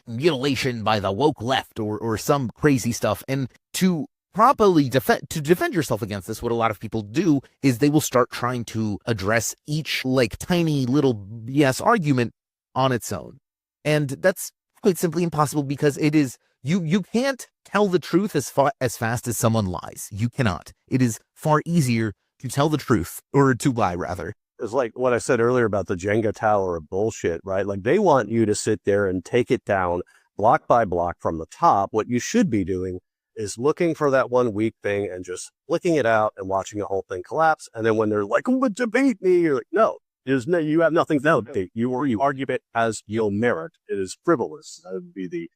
mutilation by the woke left or some crazy stuff. And to properly defend yourself against this, what a lot of people do is they will start trying to address each like tiny little BS argument on its own. And that's quite simply impossible because it is, you can't tell the truth as fast as someone lies. You cannot. It is far easier to tell the truth, or to lie rather. It's like what I said earlier about the Jenga tower of bullshit, right? Like they want you to sit there and take it down block by block from the top. What you should be doing is looking for that one weak thing and just flicking it out and watching the whole thing collapse. And then when they're like, oh, but debate me, you're like, no, you have nothing to debate. You argue it as you'll merit. It is frivolous. That would be the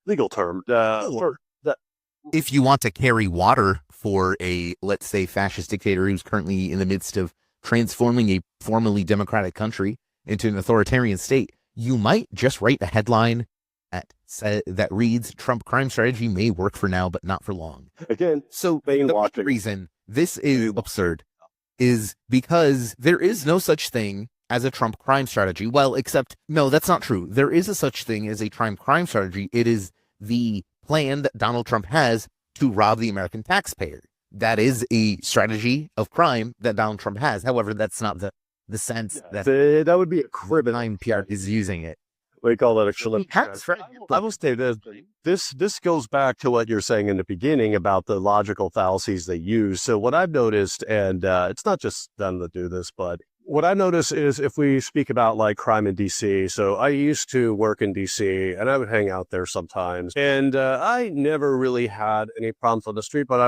legal term. If you want to carry water for a, let's say, fascist dictator who's currently in the midst of transforming a formerly democratic country into an authoritarian state, you might just write a headline that reads, Trump crime strategy may work for now, but not for long. Again, so the reason this is absurd is because there is no such thing as a Trump crime strategy. Well, except, no, that's not true. There is a such thing as a Trump crime strategy. It is the plan that Donald Trump has to rob the American taxpayer. That is a strategy of crime that Donald Trump has. However, that's not the sense that would be a criminal PR is using it. We call that a shillip. I will say this goes back to what you're saying in the beginning about the logical fallacies they use. So what I've noticed, and it's not just them that do this, but what I notice is if we speak about like crime in DC, so I used to work in DC and I would hang out there sometimes, and I never really had any problems on the street, but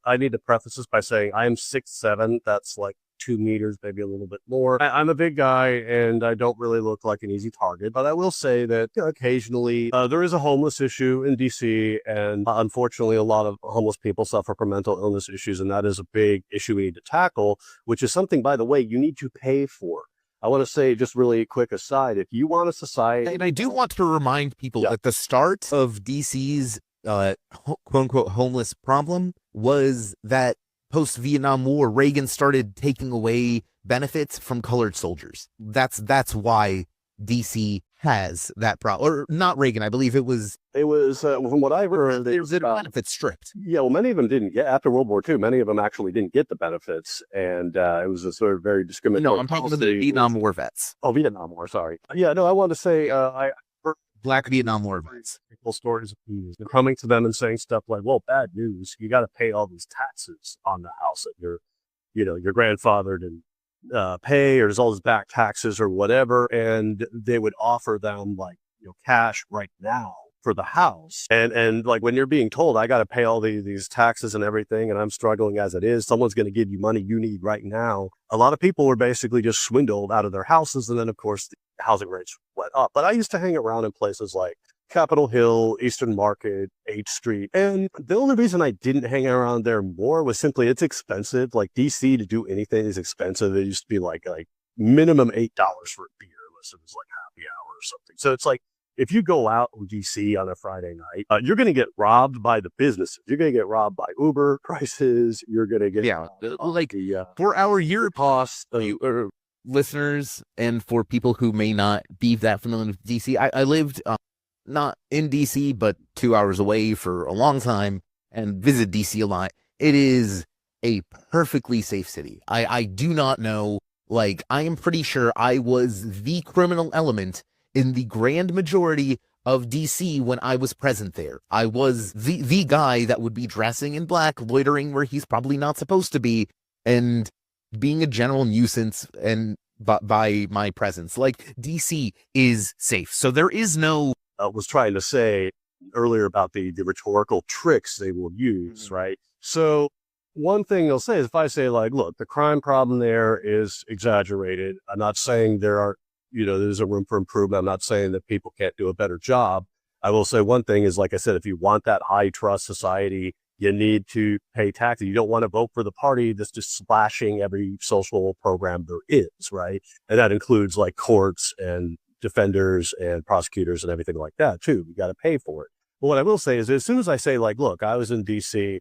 I need to preface this by saying I am 6'7". That's like 2 meters, maybe a little bit more. I'm a big guy and I don't really look like an easy target, but I will say that occasionally there is a homeless issue in DC, and unfortunately a lot of homeless people suffer from mental illness issues, and that is a big issue we need to tackle, which is something, by the way, you need to pay for. I want to say, just really quick aside, if you want a society... And I do want to remind people that the start of DC's quote-unquote homeless problem was that post-Vietnam War, Reagan started taking away benefits from colored soldiers. That's why DC has that problem. Or not Reagan, I believe it was from what I've heard, there's benefits stripped. Yeah, well, many of them didn't get, after World War II, many of them actually didn't get the benefits, and it was a sort of very discriminatory. No, I'm talking about the Vietnam War vets. Oh, Vietnam War, sorry. Yeah, no, I want to say, Black Vietnam War vets. People stories of peas. They're coming to them and saying stuff like, well, bad news. You got to pay all these taxes on the house that your grandfather didn't pay, or there's all these back taxes or whatever. And they would offer them like, cash right now for the house. And like when you're being told, I got to pay all these taxes and everything, and I'm struggling as it is, someone's going to give you money you need right now. A lot of people were basically just swindled out of their houses. And then of course the housing rates went up. But I used to hang around in places like Capitol Hill, Eastern Market, 8th Street. And the only reason I didn't hang around there more was simply it's expensive. Like DC to do anything is expensive. It used to be like minimum $8 for a beer unless it was like happy hour or something. So it's like, if you go out in DC on a Friday night, you're going to get robbed by the businesses. You're going to get robbed by Uber prices. You're going to get for our year costs, listeners, and for people who may not be that familiar with DC, I lived not in DC, but 2 hours away for a long time and visit DC a lot. It is a perfectly safe city. I do not know, I am pretty sure I was the criminal element in the grand majority of DC when I was present there. I was the guy that would be dressing in black, loitering where he's probably not supposed to be, and being a general nuisance and by my presence. DC is safe. So there is no... was trying to say earlier about the rhetorical tricks they will use, right? So one thing they'll say is if I say look, the crime problem there is exaggerated. I'm not saying there's a room for improvement. I'm not saying that people can't do a better job. I will say one thing is, like I said, if you want that high trust society, you need to pay taxes. You don't want to vote for the party that's just slashing every social program there is, right? And that includes courts and defenders and prosecutors and everything like that too. You got to pay for it. But what I will say is as soon as I say look, I was in DC,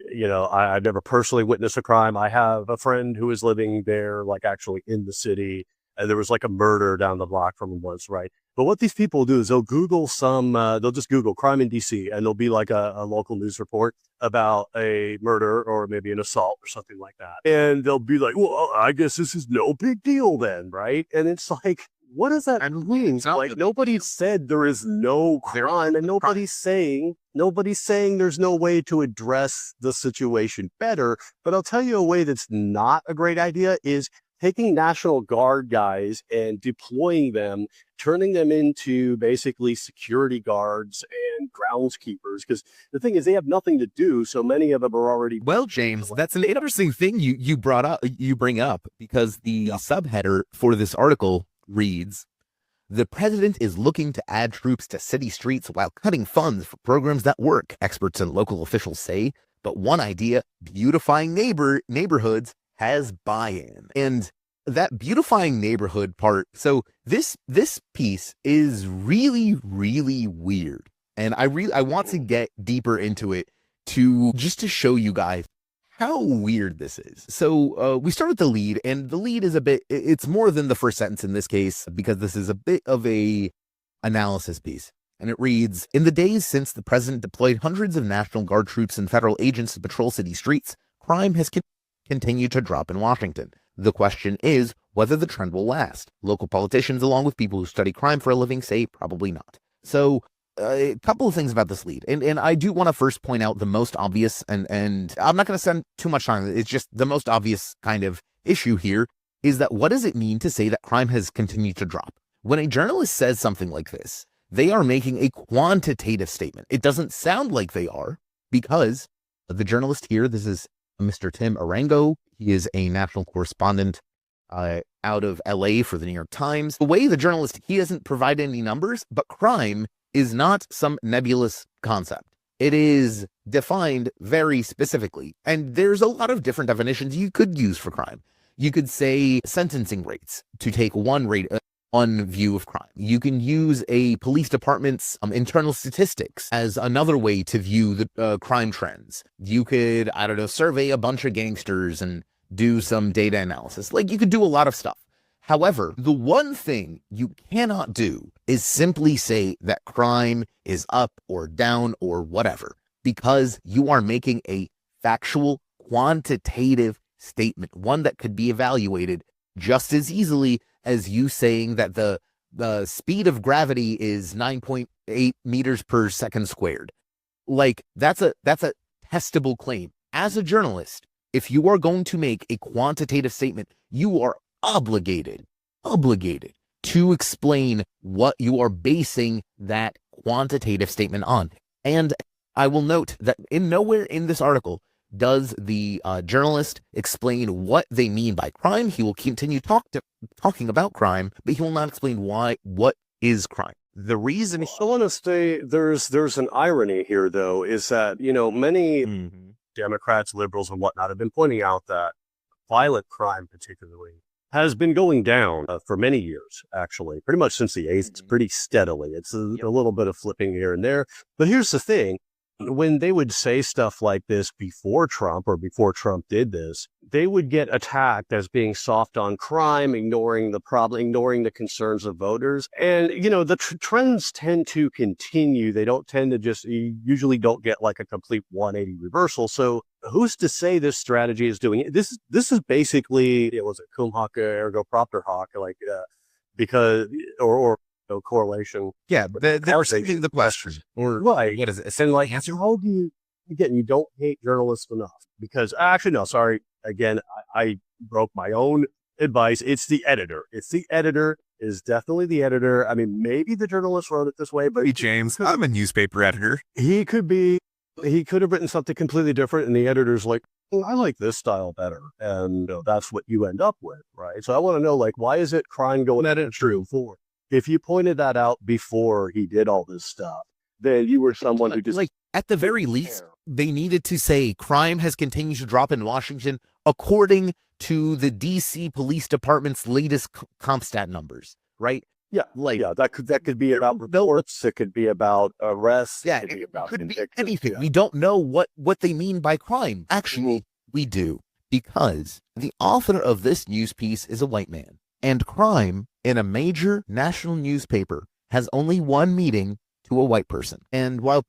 I've never personally witnessed a crime. I have a friend who is living there, actually in the city. And there was a murder down the block from him once, right? But what these people do is they'll Google they'll just Google crime in DC, and there'll be a local news report about a murder or maybe an assault or something like that. And they'll be like, well, I guess this is no big deal then, right? And it's what does that mean? Nobody said there is no crime, and nobody's saying there's no way to address the situation better. But I'll tell you a way that's not a great idea is taking National Guard guys and deploying them, turning them into basically security guards and groundskeepers. Because the thing is, they have nothing to do. So many of them are already... Well, James, that's an interesting thing you bring up, because the subheader for this article reads, "The president is looking to add troops to city streets while cutting funds for programs that work," experts and local officials say. But one idea, beautifying neighborhoods, has buy-in. And that beautifying neighborhood part, so this piece is really, really weird. And I want to get deeper into it to show you guys how weird this is. So we start with the lead, and the lead is it's more than the first sentence in this case, because this is a bit of a analysis piece. And it reads, "In the days since the president deployed hundreds of National Guard troops and federal agents to patrol city streets, crime has continue to drop in Washington. The question is whether the trend will last. Local politicians, along with people who study crime for a living, say probably not." So a couple of things about this lead. And I do want to first point out the most obvious, and I'm not going to spend too much time. It's just the most obvious kind of issue here is that what does it mean to say that crime has continued to drop? When a journalist says something like this, they are making a quantitative statement. It doesn't sound like they are, because the journalist here, this is Mr. Tim Arango. He is a national correspondent out of LA for the New York Times. The way the journalist, he doesn't provide any numbers, but crime is not some nebulous concept. It is defined very specifically. And there's a lot of different definitions you could use for crime. You could say sentencing rates to take one view of crime. You can use a police department's internal statistics as another way to view the crime trends. You could, survey a bunch of gangsters and do some data analysis. You could do a lot of stuff. However, the one thing you cannot do is simply say that crime is up or down or whatever, because you are making a factual, quantitative statement, one that could be evaluated just as easily as you saying that the the speed of gravity is 9.8 meters per second squared. Like, that's a testable claim. As a journalist, if you are going to make a quantitative statement, you are obligated to explain what you are basing that quantitative statement on. And I will note that nowhere in this article does the journalist explain what they mean by crime. He will continue talking about crime, but he will not explain what is crime. The reason I want to say there's an irony here, though, is that, many Democrats, liberals, and whatnot have been pointing out that violent crime, particularly, has been going down for many years, actually, pretty much since the 80s, pretty steadily. It's a little bit of flipping here and there. But here's the thing. When they would say stuff like this before Trump or before Trump did this, they would get attacked as being soft on crime, ignoring the problem, ignoring the concerns of voters. And, the trends tend to continue. They don't tend to you usually don't get like a complete 180 reversal. So who's to say this strategy is doing it? This is basically, was it cum hoc ergo propter hoc, like, because, or no correlation. Yeah, but the question, or right. What is it? And like, answer, how do you, again, you don't hate journalists enough, because actually, no, sorry. Again, I broke my own advice. It's the editor. Is definitely the editor. I mean, maybe the journalist wrote it this way, but James, I'm a newspaper editor. He could have written something completely different. And the editor's like, I like this style better. And that's what you end up with. Right. So I want to know, like, why is it crime going that is true for? If you pointed that out before he did all this stuff, then you were someone who just... Like, at the very least, they needed to say crime has continued to drop in Washington according to the D.C. Police Department's latest CompStat numbers, right? Yeah, that could be about reports. It could be about arrests. Yeah, it could be anything. Yeah. We don't know what they mean by crime. Actually, we do, because the author of this news piece is a white man. And crime in a major national newspaper has only one meaning to a white person. And while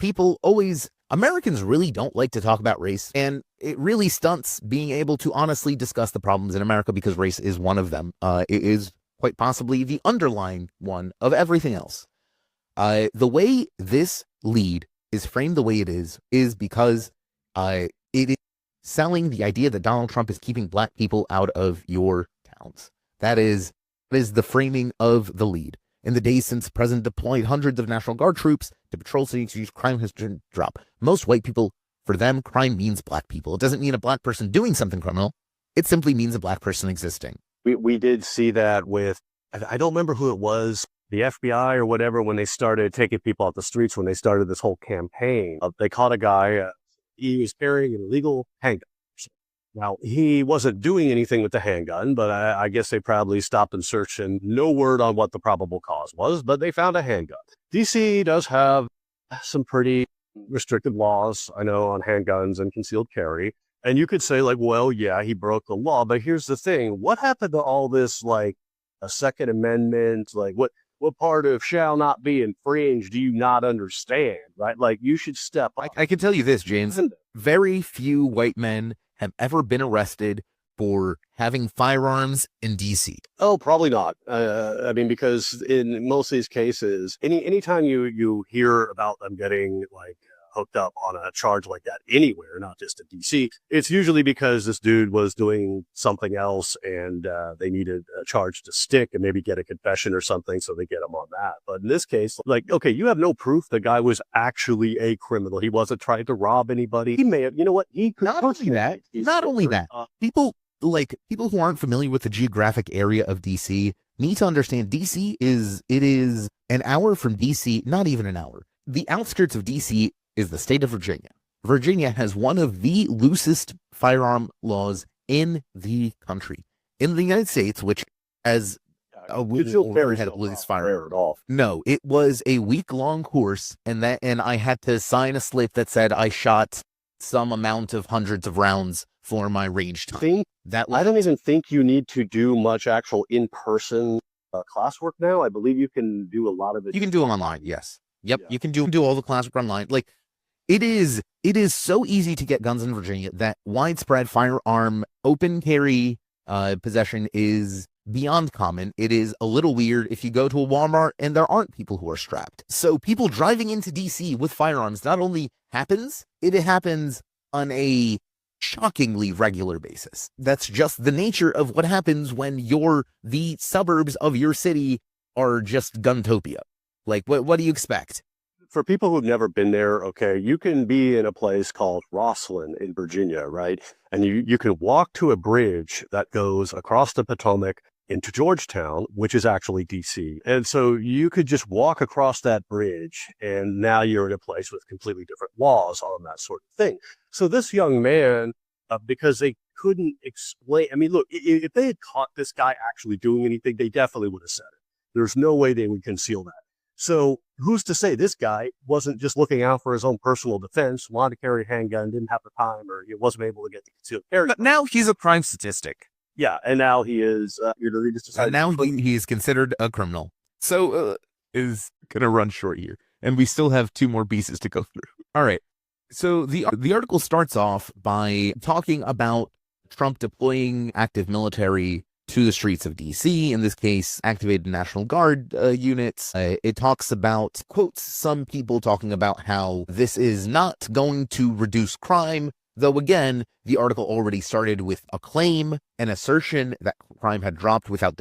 Americans really don't like to talk about race, and it really stunts being able to honestly discuss the problems in America, because race is one of them. It is quite possibly the underlying one of everything else. The way this lead is framed the way it is because it is selling the idea that Donald Trump is keeping black people out of your towns. That is the framing of the lead. In the days since the president deployed hundreds of National Guard troops to patrol cities, crime has dropped. Most white people, for them, crime means black people. It doesn't mean a black person doing something criminal. It simply means a black person existing. We did see that with, I don't remember who it was, the FBI or whatever, when they started taking people off the streets, when they started this whole campaign. They caught a guy, he was carrying an illegal handgun. Now, he wasn't doing anything with the handgun, but I guess they probably stopped and searched, and no word on what the probable cause was, but they found a handgun. DC does have some pretty restricted laws, I know, on handguns and concealed carry. And you could say, like, well, yeah, he broke the law. But here's the thing. What happened to all this, like, a Second Amendment? Like, what part of shall not be infringed do you not understand, right? Like, you should step up. I can tell you this, James. Very few white men have ever been arrested for having firearms in D.C. Oh, probably not. I mean, because in most of these cases, anytime you hear about them getting, like, hooked up on a charge like that anywhere, not just in DC, it's usually because this dude was doing something else and they needed a charge to stick and maybe get a confession or something, so they get him on that. But in this case, like, okay, you have no proof the guy was actually a criminal. He wasn't trying to rob anybody. He may have, you know what? He could not only that. People who aren't familiar with the geographic area of DC need to understand DC is an hour from DC, not even an hour. The outskirts of DC is the state of Virginia. Virginia has one of the loosest firearm laws in the country. In the United States, which as no, it was a week-long course, and I had to sign a slip that said I shot some amount of hundreds of rounds for my range time. I don't even think you need to do much actual in-person classwork now. I believe you can do a lot of it. You can do it online, yes. Yep, yeah. You can do all the classwork online. Like, it is so easy to get guns in Virginia that widespread firearm open carry possession is beyond common. It is a little weird if you go to a Walmart and there aren't people who are strapped. So people driving into DC with firearms not only happens, it happens on a shockingly regular basis. That's just the nature of what happens when the suburbs of your city are just Guntopia. Like, what do you expect? For people who've never been there, okay, you can be in a place called Rosslyn in Virginia, right? And you can walk to a bridge that goes across the Potomac into Georgetown, which is actually DC. And so you could just walk across that bridge and now you're in a place with completely different laws on that sort of thing. So this young man, because they couldn't explain, I mean, look, if they had caught this guy actually doing anything, they definitely would have said it. There's no way they would conceal that. So who's to say this guy wasn't just looking out for his own personal defense, wanted to carry a handgun, didn't have the time, or he wasn't able to get the concealed carry? But now he's a crime statistic. Yeah, and now he is, he just decided. Now he is considered a criminal. So is going to run short here. And we still have 2 more pieces to go through. All right. So the article starts off by talking about Trump deploying active military to the streets of DC, in this case, activated National Guard units. It talks about, quotes some people talking about how this is not going to reduce crime, though again, the article already started with a claim, an assertion that crime had dropped without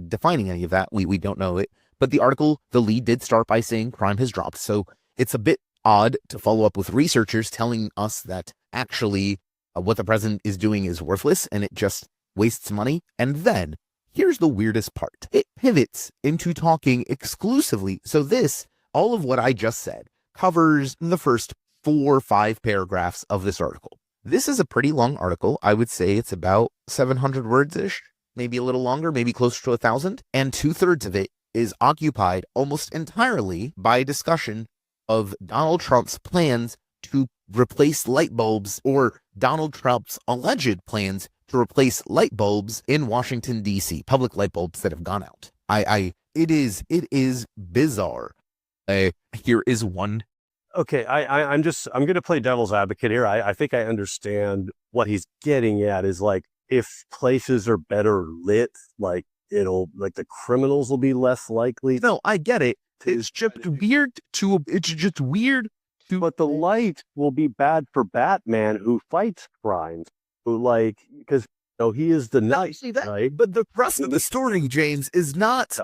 defining any of that. We don't know it. But the article, the lead did start by saying crime has dropped. So it's a bit odd to follow up with researchers telling us that actually what the president is doing is worthless and it just wastes money. And then here's the weirdest part. It pivots into talking exclusively. So all of what I just said covers the first 4 or 5 paragraphs of this article. This is a pretty long article. I would say it's about 700 words-ish, maybe a little longer, maybe closer to 1,000. And 2/3 of it is occupied almost entirely by discussion of Donald Trump's plans to replace light bulbs, or Donald Trump's alleged plans to replace light bulbs in Washington, D.C., public light bulbs that have gone out. It is bizarre. Here is one. Okay, I'm going to play devil's advocate here. I think I understand what he's getting at is like, if places are better lit, like the criminals will be less likely. No, I get it. It's just weird but the light will be bad for Batman, who fights crimes, because he is the knight, right? But the thrust of the story, James, is not.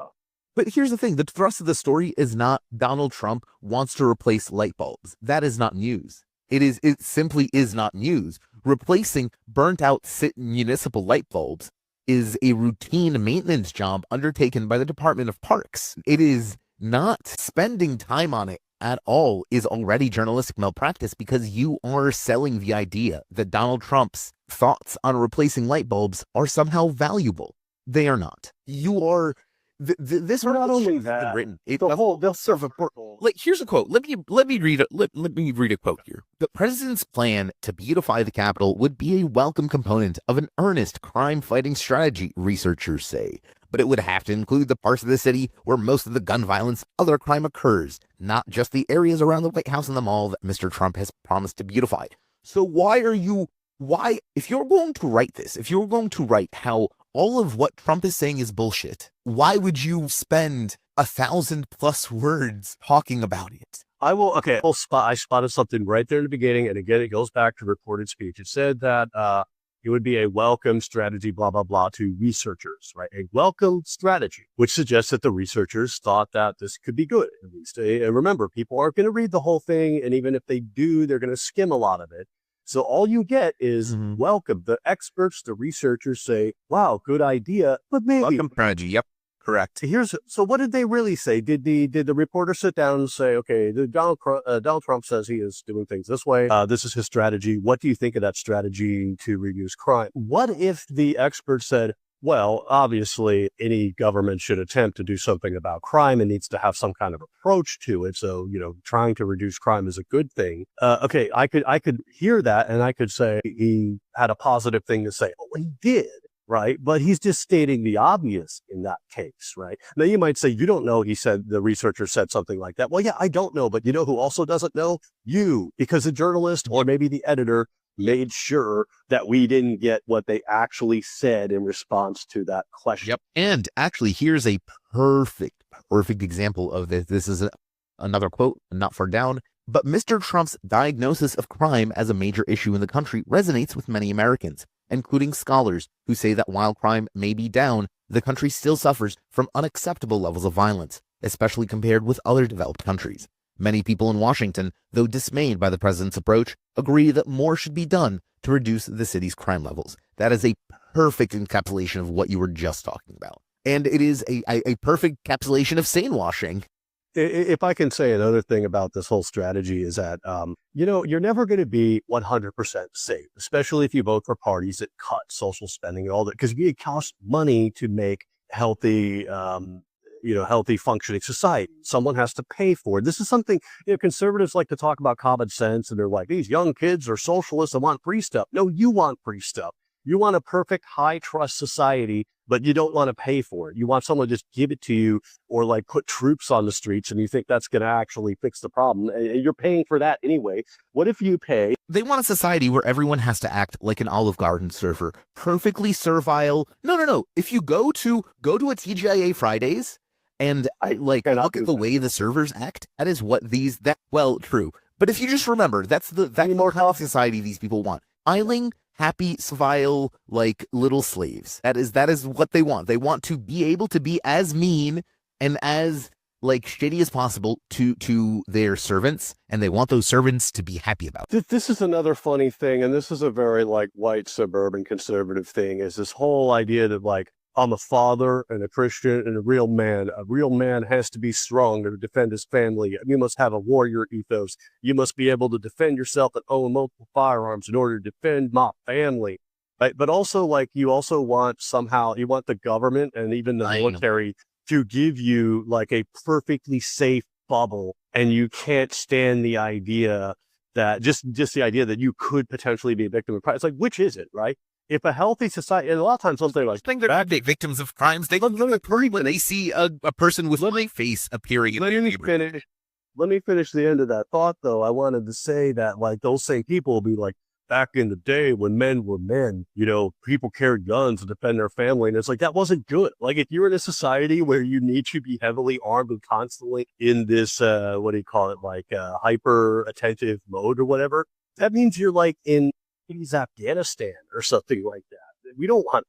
But here's the thing: the thrust of the story is not Donald Trump wants to replace light bulbs. That is not news. It simply is not news. Replacing burnt-out municipal light bulbs is a routine maintenance job undertaken by the Department of Parks. It is not spending time on it at all is already journalistic malpractice, because you are selling the idea that Donald Trump's thoughts on replacing light bulbs are somehow valuable. They are not. You are. This are not only that written. They'll serve a purpose. Like, here's a quote. Let me read a quote here. The president's plan to beautify the Capitol would be a welcome component of an earnest crime-fighting strategy, researchers say. But it would have to include the parts of the city where most of the gun violence, other crime occurs, not just the areas around the White House and the mall that Mr. Trump has promised to beautify. So if you're going to write this, if you're going to write how all of what Trump is saying is bullshit, why would you spend 1,000+ words talking about it? I spotted something right there in the beginning, and again, it goes back to recorded speech. It said that it would be a welcome strategy, blah, blah, blah, to researchers, right? A welcome strategy, which suggests that the researchers thought that this could be good, at least. And remember, people aren't going to read the whole thing, and even if they do, they're going to skim a lot of it. So all you get is welcome. The experts, the researchers say, wow, good idea, but maybe. Welcome strategy, yep. Correct. So what did they really say? Did the reporter sit down and say, okay, Donald Trump says he is doing things this way. This is his strategy. What do you think of that strategy to reduce crime? What if the expert said, well, obviously any government should attempt to do something about crime and needs to have some kind of approach to it. So, trying to reduce crime is a good thing. Okay, I could hear that, and I could say he had a positive thing to say. Oh, he did. Right. But he's just stating the obvious in that case. Right. Now, you might say, you don't know. The researcher said something like that. Well, yeah, I don't know. But you know who also doesn't know? You, because the journalist or maybe the editor made sure that we didn't get what they actually said in response to that question. Yep. And actually, here's a perfect example of this. This is another quote, not far down. But Mr. Trump's diagnosis of crime as a major issue in the country resonates with many Americans, including scholars who say that while crime may be down, the country still suffers from unacceptable levels of violence, especially compared with other developed countries. Many people in Washington, though dismayed by the president's approach, agree that more should be done to reduce the city's crime levels. That is a perfect encapsulation of what you were just talking about. And it is a perfect encapsulation of sane washing. If I can say another thing about this whole strategy is that, you're never going to be 100% safe, especially if you vote for parties that cut social spending and all that, because it costs money to make healthy functioning society. Someone has to pay for it. This is something, conservatives like to talk about common sense, and they're like, these young kids are socialists and want free stuff. No, you want free stuff. You want a perfect high trust society, but you don't want to pay for it. You want someone to just give it to you, or like put troops on the streets, and you think that's going to actually fix the problem. And you're paying for that anyway. What if you pay? They want a society where everyone has to act like an Olive Garden server, perfectly servile. No. If you go to a TGIA Fridays and look at the way the servers act, that is what true. But if you just remember, that's the kind of society these people want. Isling, happy, servile, like little slaves. That is what they want. They want to be able to be as mean and as shitty as possible to their servants, and they want those servants to be happy about it. This is another funny thing, and this is a very white suburban conservative thing, is this whole idea that I'm a father and a Christian and a real man. A real man has to be strong to defend his family. You must have a warrior ethos. You must be able to defend yourself and own multiple firearms in order to defend my family. Right? But also, you also want the government and even the military to give you a perfectly safe bubble, and you can't stand the idea that just the idea that you could potentially be a victim of crime. It's which is it, right? If a healthy society, and a lot of times something they're big victims of crimes, they when they see a person with a face appearing in their neighborhood. Let me finish the end of that thought, though. I wanted to say that those same people will be back in the day when men were men, people carried guns to defend their family. And it's that wasn't good. If you're in a society where you need to be heavily armed and constantly in this, hyper attentive mode or whatever, that means you're in Afghanistan or something like that. We don't want,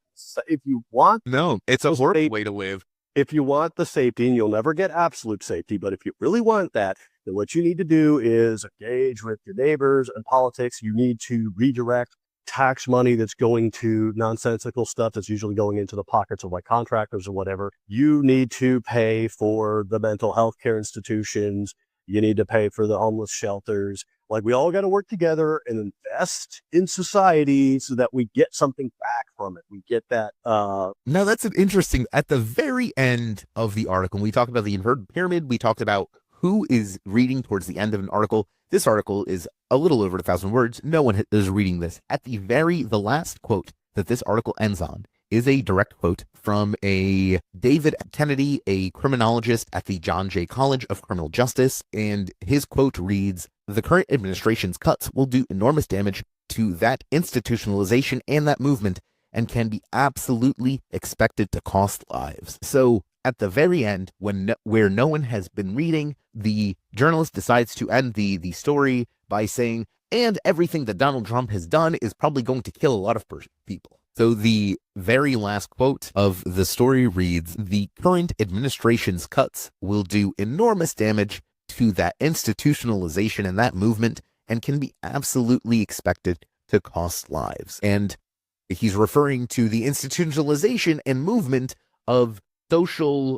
if you want. No, it's a horrible way to live. If you want the safety, and you'll never get absolute safety, but if you really want that, then what you need to do is engage with your neighbors and politics. You need to redirect tax money that's going to nonsensical stuff that's usually going into the pockets of contractors or whatever. You need to pay for the mental health care institutions. You need to pay for the homeless shelters. We all got to work together and invest in society so that we get something back from it. We get that. Now, that's an interesting, at the very end of the article, we talked about the inverted pyramid. We talked about who is reading towards the end of an article. This article is a little over 1,000 words. No one is reading this. At the last quote that this article ends on is a direct quote from a David Kennedy, a criminologist at the John Jay College of Criminal Justice. And his quote reads, "The current administration's cuts will do enormous damage to that institutionalization and that movement, and can be absolutely expected to cost lives." So at the very end, where no one has been reading, the journalist decides to end the story by saying, and everything that Donald Trump has done is probably going to kill a lot of people. So the very last quote of the story reads, "The current administration's cuts will do enormous damage to that institutionalization and that movement, and can be absolutely expected to cost lives." And he's referring to the institutionalization and movement of social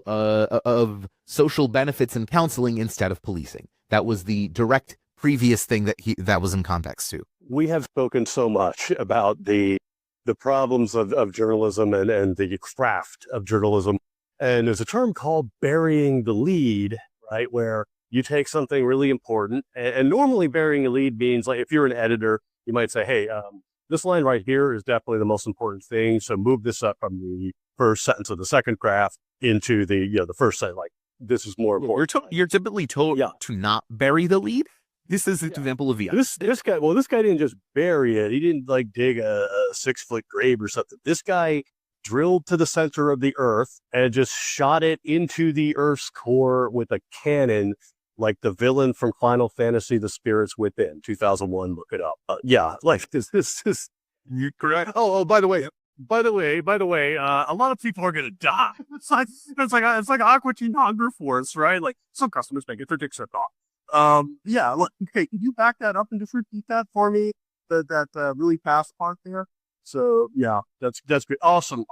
benefits and counseling instead of policing. That was the direct previous thing that was in context to. We have spoken so much about the problems of journalism and the craft of journalism. And there's a term called burying the lead, right? Where you take something really important, and normally burying a lead means if you're an editor, you might say, hey, this line right here is definitely the most important thing. So move this up from the first sentence of the second graph into the first sentence. This is more important. You're typically told to not bury the lead. This is an example of This guy didn't just bury it. He didn't like dig a 6-foot grave or something. This guy drilled to the center of the earth and just shot it into the earth's core with a cannon, like the villain from Final Fantasy: The Spirits Within, 2001. Look it up. Like this is You correct? Oh, by the way, a lot of people are gonna die. It's like Aqua Teen Hunger Force, right? Like some customers make it their dicks ripped off. Okay, can you back that up and just repeat that for me? That really fast part there. So yeah, that's great. Awesome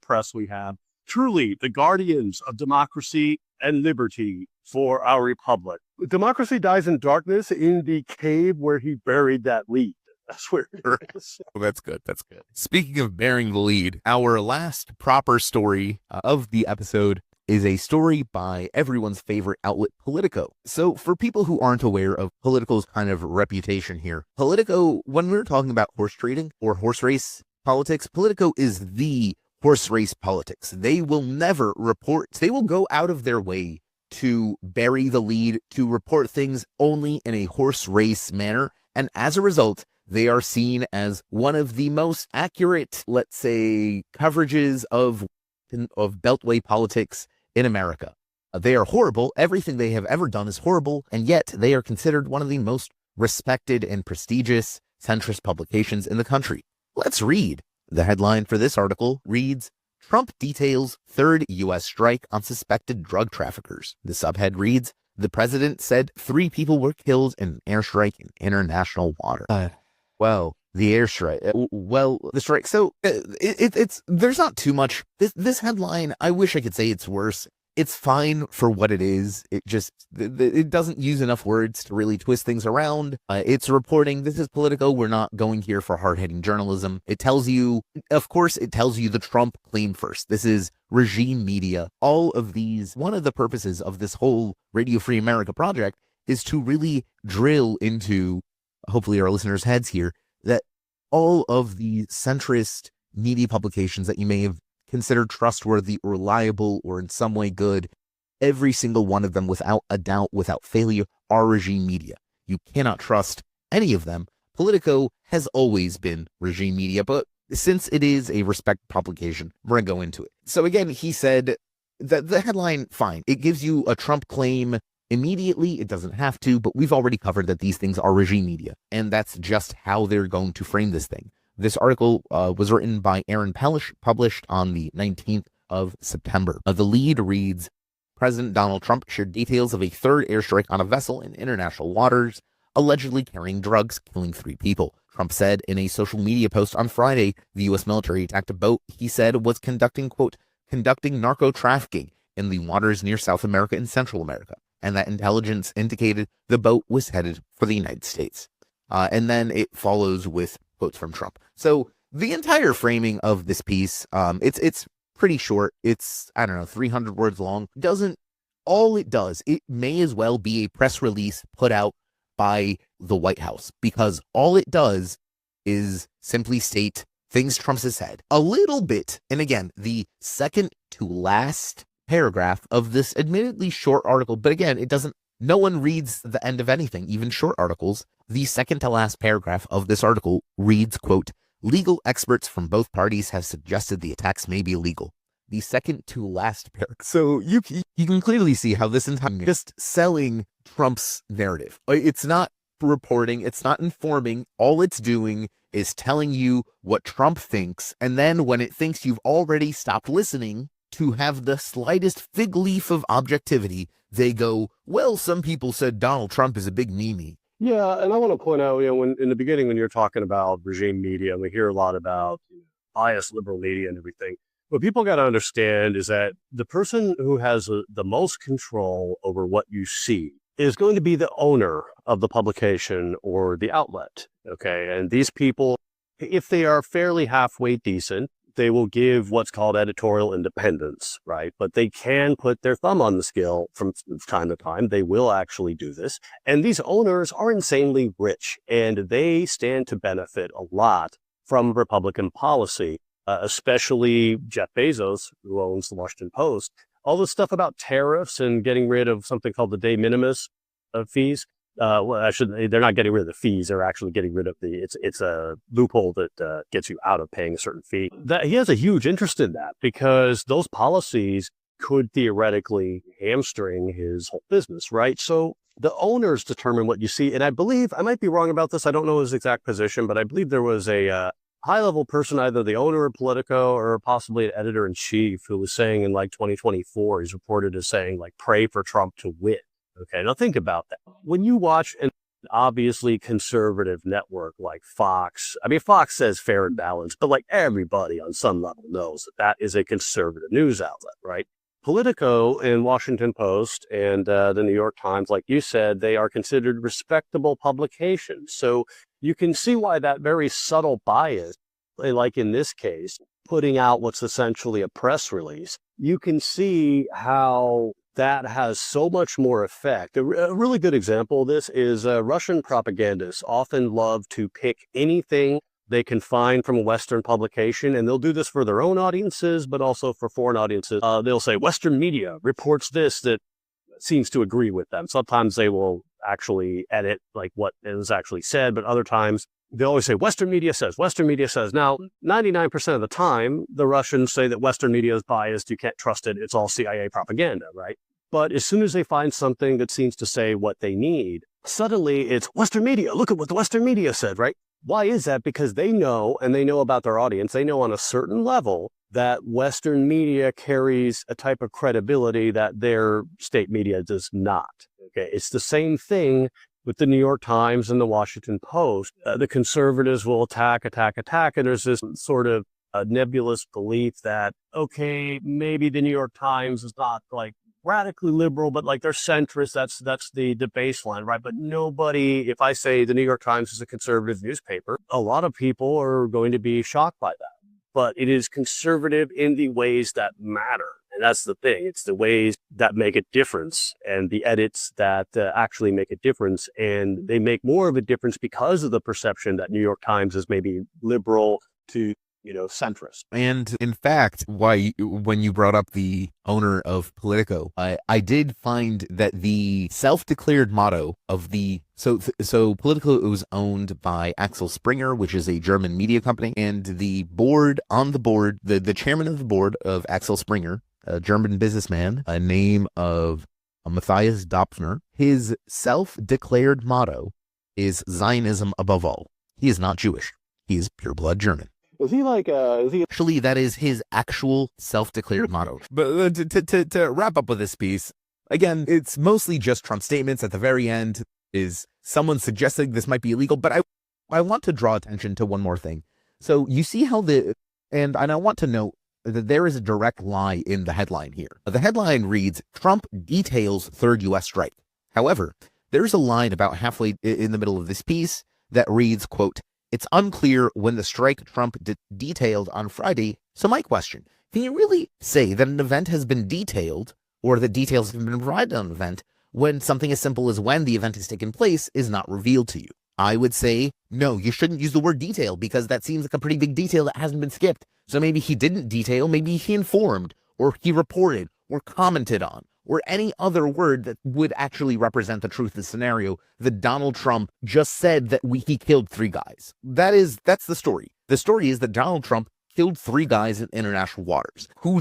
press we have. Truly, the guardians of democracy and liberty for our republic. Democracy dies in darkness in the cave where he buried that lead. That's where it is. Well, that's good. That's good. Speaking of bearing the lead, our last proper story of the episode is a story by everyone's favorite outlet, Politico. So for people who aren't aware of Politico's kind of reputation here, Politico, when we're talking about horse trading or horse race politics, Politico is the horse race politics. They will never report, they will go out of their way to bury the lead, to report things only in a horse race manner. And as a result, they are seen as one of the most accurate, let's say, coverages of Beltway politics in America. They are horrible. Everything they have ever done is horrible, and yet they are considered one of the most respected and prestigious centrist publications in the country. Let's read. The headline for this article reads, Trump details third U.S. strike on suspected drug traffickers. The subhead reads, the president said 3 people were killed in an airstrike in international water. The airstrike. The strike. So it's there's not too much. This headline, I wish I could say it's worse. It's fine for what it is. It just, it doesn't use enough words to really twist things around. It's reporting, this is Politico. We're not going here for hard-hitting journalism. It tells you, of course, it tells you the Trump claim first. This is regime media. All of these, one of the purposes of this whole Radio Free America project is to really drill into, hopefully our listeners' heads here, that all of the centrist media publications that you may have considered trustworthy or reliable or in some way good, every single one of them, without a doubt, without failure, are regime media. You cannot trust any of them. Politico has always been regime media, but since it is a respected publication, we're going to go into it. So again, he said that the headline, fine, it gives you a Trump claim immediately. It doesn't have to, but we've already covered that these things are regime media, and that's just how they're going to frame this thing. This article was written by Aaron Pellish, published on the 19th of September. The lead reads, President Donald Trump shared details of a third airstrike on a vessel in international waters, allegedly carrying drugs, killing 3 people. Trump said in a social media post on Friday, the U.S. military attacked a boat he said was conducting narco trafficking in the waters near South America and Central America, and that intelligence indicated the boat was headed for the United States. And then it follows with quotes from Trump. So the entire framing of this piece, it's pretty short. It's, 300 words long. It may as well be a press release put out by the White House, because all it does is simply state things Trump has said a little bit. And again, the second to last paragraph of this admittedly short article, but again, no one reads the end of anything, even short articles. The second to last paragraph of this article reads, quote, legal experts from both parties have suggested the attacks may be illegal. The second to last paragraph. So you can clearly see how this entire just selling Trump's narrative. It's not reporting. It's not informing. All it's doing is telling you what Trump thinks. And then when it thinks you've already stopped listening to have the slightest fig leaf of objectivity, they go, well, some people said Donald Trump is a big meme. Yeah, and I want to point out, when in the beginning, when you're talking about regime media, and we hear a lot about biased liberal media and everything, what people got to understand is that the person who has the most control over what you see is going to be the owner of the publication or the outlet. Okay, and these people, if they are fairly halfway decent, they will give what's called editorial independence, right? But they can put their thumb on the scale from time to time. They will actually do this. And these owners are insanely rich, and they stand to benefit a lot from Republican policy, especially Jeff Bezos, who owns the Washington Post. All this stuff about tariffs and getting rid of something called the de minimis fees. they're not getting rid of the fees. They're actually getting rid of it's a loophole that gets you out of paying a certain fee. That he has a huge interest in that because those policies could theoretically hamstring his whole business, right? So the owners determine what you see. And I believe, I might be wrong about this, I don't know his exact position, but I believe there was a high-level person, either the owner of Politico or possibly an editor-in-chief, who was saying in like 2024, he's reported as saying like, pray for Trump to win. Okay, now think about that. When you watch an obviously conservative network like Fox, I mean, Fox says fair and balanced, but like everybody on some level knows that that is a conservative news outlet, right? Politico and Washington Post and the New York Times, like you said, they are considered respectable publications. So you can see why that very subtle bias, like in this case, putting out what's essentially a press release, you can see how that has so much more effect. A really good example of this is Russian propagandists often love to pick anything they can find from a Western publication, and they'll do this for their own audiences, but also for foreign audiences. They'll say, Western media reports this that seems to agree with them. Sometimes they will actually edit like what is actually said, but other times they always say, Western media says, Western media says. Now, 99% of the time, the Russians say that Western media is biased, you can't trust it, it's all CIA propaganda, right? But as soon as they find something that seems to say what they need, suddenly it's Western media, look at what the Western media said, right? Why is that? Because they know, and they know about their audience, they know on a certain level that Western media carries a type of credibility that their state media does not. Okay, it's the same thing with the New York Times and the Washington Post. The conservatives will attack, and there's this sort of nebulous belief that, okay, maybe the New York Times is not like radically liberal, but like they're centrist. That's the baseline, right? But nobody, if I say the New York Times is a conservative newspaper, a lot of people are going to be shocked by that. But it is conservative in the ways that matter. And that's the thing. It's the ways that make a difference and the edits that actually make a difference. And they make more of a difference because of the perception that New York Times is maybe liberal to, centrist. And in fact, when you brought up the owner of Politico, I did find that the self-declared motto of so Politico was owned by Axel Springer, which is a German media company, and the chairman of the board of Axel Springer, a German businessman, a name of Matthias Dopfner, his self-declared motto is Zionism above all. He is not Jewish. He is pure-blood German. Actually, that is his actual self-declared motto. But to wrap up with this piece, again, it's mostly just Trump statements. At the very end is someone suggesting this might be illegal, but I want to draw attention to one more thing. So you see how and I want to note that there is a direct lie in the headline here. The headline reads, Trump details third U.S. strike. However, there's a line about halfway in the middle of this piece that reads, quote, it's unclear when the strike Trump detailed on Friday. So my question, can you really say that an event has been detailed or that details have been provided on an event when something as simple as when the event has taken place is not revealed to you? I would say, no, you shouldn't use the word detail because that seems like a pretty big detail that hasn't been skipped. So maybe he didn't detail, maybe he informed or he reported or commented on, or any other word that would actually represent the truth of the scenario that Donald Trump just said that he killed 3 guys. That's the story. The story is that Donald Trump killed 3 guys in international waters. Who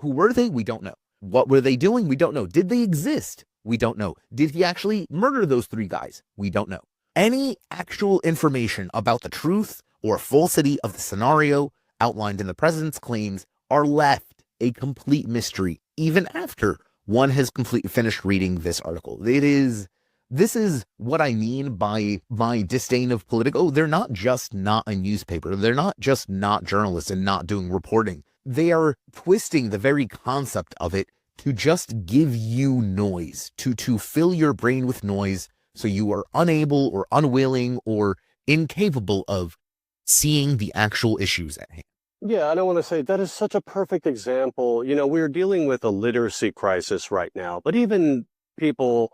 were they? We don't know. What were they doing? We don't know. Did they exist? We don't know. Did he actually murder those 3 guys? We don't know. Any actual information about the truth or falsity of the scenario outlined in the president's claims are left a complete mystery, even after one has finished reading this article. This is what I mean by my disdain of Politico. They're not just not a newspaper. They're not just not journalists and not doing reporting. They are twisting the very concept of it to just give you noise, to fill your brain with noise so you are unable or unwilling or incapable of seeing the actual issues at hand. Yeah, and I want to say that is such a perfect example. We're dealing with a literacy crisis right now, but even people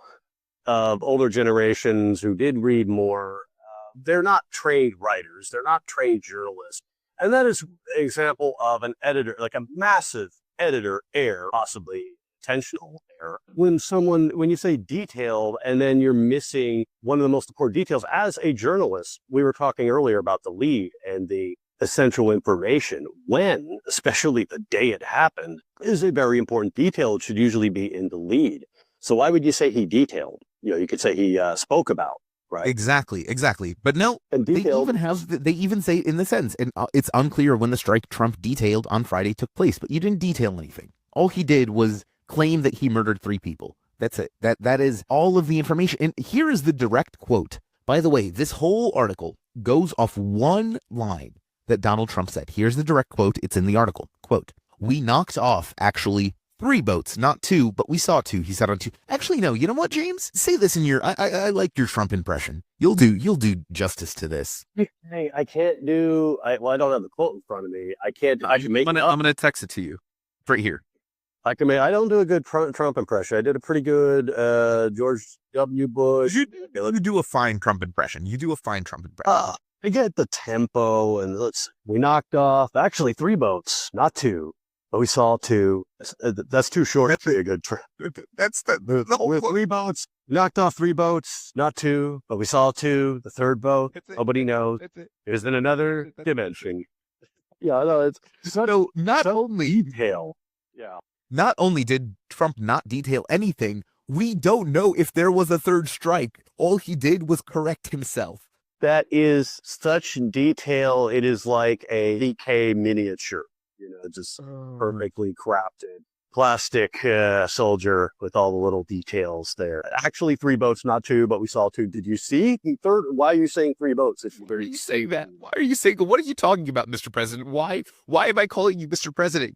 of older generations who did read more, they're not trained writers. They're not trained journalists. And that is an example of an editor, like a massive editor error, possibly intentional there. When you say detailed and then you're missing one of the most important details as a journalist, we were talking earlier about the lead and the essential information when, especially the day it happened, is a very important detail. It should usually be in the lead. So why would you say he detailed? You could say he spoke about, right? Exactly. But no, And detailed, they even say in the sentence, and it's unclear when the strike Trump detailed on Friday took place, but you didn't detail anything. All he did was claim that he murdered 3 people. That's it. That is all of the information. And here is the direct quote. By the way, this whole article goes off one line that Donald Trump said. Here's the direct quote. It's in the article. Quote, "We knocked off actually 3 boats, not 2, but we saw 2." He said on 2. Actually, no. You know what, James? Say this in your. I like your Trump impression. You'll do justice to this. hey, I can't do. I don't have the quote in front of me. I can't. I can make. I'm gonna text it to you, right here. I don't do a good Trump impression. I did a pretty good George W. Bush. You do a fine Trump impression. I get the tempo, and we knocked off actually 3 boats, not 2, but we saw 2. That's too short. That's a good trip. That's the whole 3 boats. Knocked off 3 boats, not 2, but we saw 2. The 3rd boat, nobody knows. It was in another dimension. Yeah, no, it's so not only detail. Yeah. Not only did Trump not detail anything, we don't know if there was a 3rd strike. All he did was correct himself. That is such detail. It is like a DK miniature, just perfectly crafted plastic soldier with all the little details there. Actually, 3 boats, not 2, but we saw 2. Did you see the 3rd? Why are you saying 3 boats? Why are you saying that? What are you talking about, Mr. President? Why am I calling you Mr. President?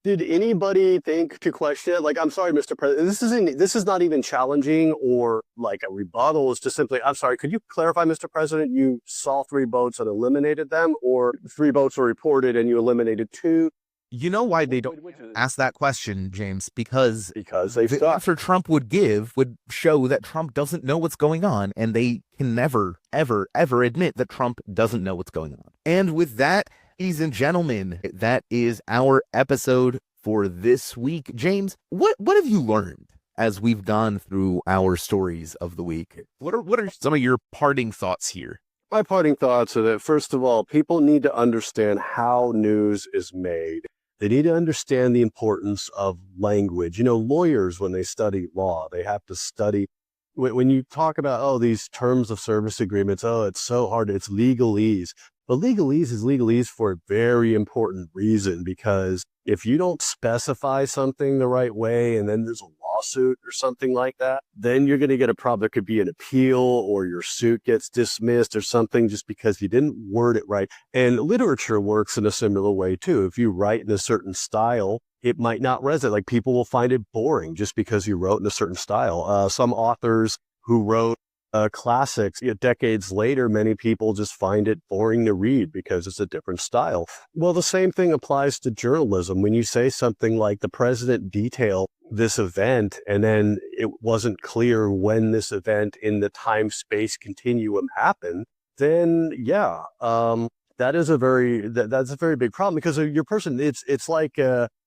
Did anybody think to question it? Like, I'm sorry, Mr. President, this is not even challenging or like a rebuttal. It's just simply, I'm sorry, could you clarify, Mr. President, you saw 3 boats and eliminated them, or 3 boats were reported and you eliminated 2? You know why they don't ask that question, James? Because the answer Trump would give would show that Trump doesn't know what's going on, and they can never, ever, ever admit that Trump doesn't know what's going on. And with that, ladies and gentlemen, that is our episode for this week. James, what have you learned as we've gone through our stories of the week? What are some of your parting thoughts here? My parting thoughts are that, first of all, people need to understand how news is made. They need to understand the importance of language. Lawyers, when they study law, they have to study. When you talk about, these terms of service agreements, it's so hard, it's legalese. But legalese is legalese for a very important reason, because if you don't specify something the right way and then there's a lawsuit or something like that, then you're going to get a problem. There could be an appeal, or your suit gets dismissed or something just because you didn't word it right. And literature works in a similar way too. If you write in a certain style, it might not resonate. Like, people will find it boring just because you wrote in a certain style. Some authors who wrote classics, decades later, many people just find it boring to read because it's a different style. Well, the same thing applies to journalism. When you say something like the president detailed this event and then it wasn't clear when this event in the time-space continuum happened, then that's a very big problem, because your person, it's like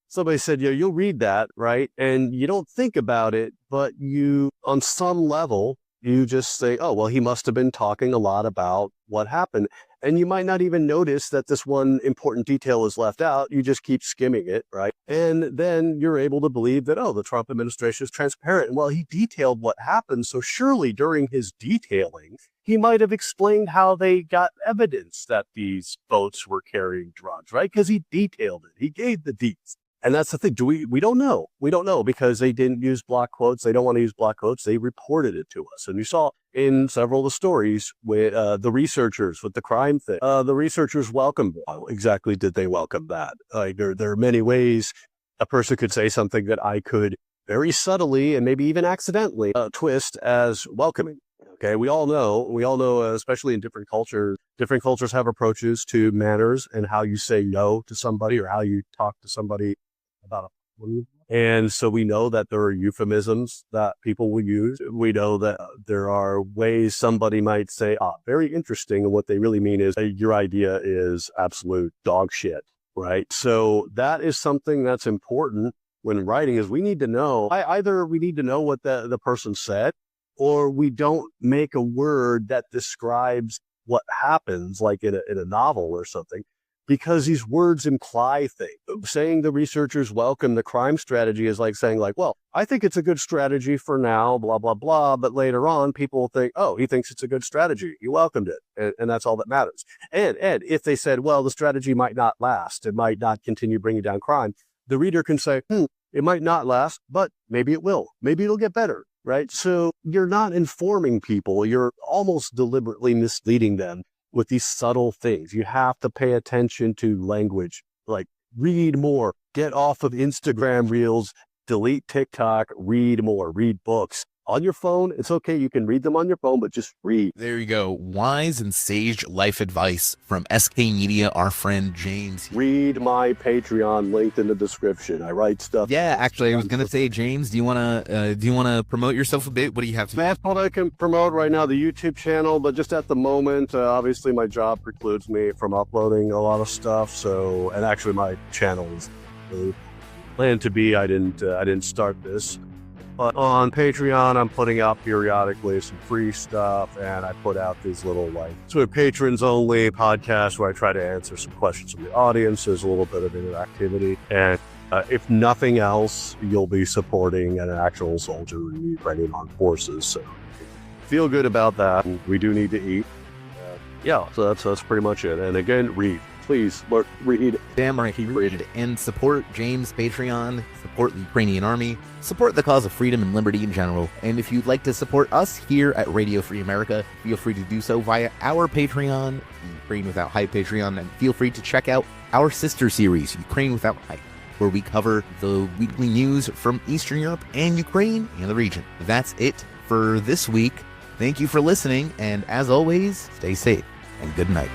somebody said, you'll read that, right? And you don't think about it, but you, on some level, you just say, oh, well, he must have been talking a lot about what happened. And you might not even notice that this one important detail is left out. You just keep skimming it, right? And then you're able to believe that, the Trump administration is transparent. Well, he detailed what happened. So surely during his detailing, he might have explained how they got evidence that these boats were carrying drugs, right? Because he detailed it. He gave the deets. And that's the thing. We don't know. We don't know, because they didn't use block quotes. They don't want to use block quotes. They reported it to us. And you saw in several of the stories with the researchers with the crime thing, the researchers welcomed it. How exactly did they welcome that? There are many ways a person could say something that I could very subtly and maybe even accidentally twist as welcoming. Okay, we all know, especially in different cultures have approaches to manners and how you say no to somebody or how you talk to somebody about a problem. And so we know that there are euphemisms that people will use. We know that there are ways somebody might say, very interesting. And what they really mean is, your idea is absolute dog shit, right? So that is something that's important when writing is we need to know, either we need to know what the person said, or we don't make a word that describes what happens, like in a novel or something, because these words imply things. Saying the researchers welcome the crime strategy is like saying, like, well, I think it's a good strategy for now, blah, blah, blah. But later on, people will think, oh, he thinks it's a good strategy. He welcomed it. And that's all that matters. And if they said, well, the strategy might not last, it might not continue bringing down crime, the reader can say, it might not last, but maybe it will. Maybe it'll get better, right? So you're not informing people. You're almost deliberately misleading them with these subtle things. You have to pay attention to language, like read more, get off of Instagram reels, delete TikTok, read more, read books. On your phone, it's okay. You can read them on your phone, but just read. There you go. Wise and sage life advice from SK Media, our friend James. Read my Patreon linked in the description. I write stuff. Yeah, actually, I was gonna say, James, do you wanna promote yourself a bit? What do you have to? That's what I can promote right now, the YouTube channel, but just at the moment, obviously my job precludes me from uploading a lot of stuff. So, and actually my channel is planned to be. I didn't start this. But on Patreon, I'm putting out periodically some free stuff, and I put out these little, like, sort of patrons-only podcasts where I try to answer some questions from the audience. There's a little bit of interactivity. And if nothing else, you'll be supporting an actual soldier in the Ukrainian armed forces. So feel good about that. We do need to eat. Yeah, so that's pretty much it. And again, read. Please, read. Damn right, he read. And support James' Patreon, support the Ukrainian Army, support the cause of freedom and liberty in general. And if you'd like to support us here at Radio Free America, feel free to do so via our Patreon, Ukraine Without Hype Patreon, and feel free to check out our sister series, Ukraine Without Hype, where we cover the weekly news from Eastern Europe and Ukraine and the region. That's it for this week. Thank you for listening, and as always, stay safe and good night.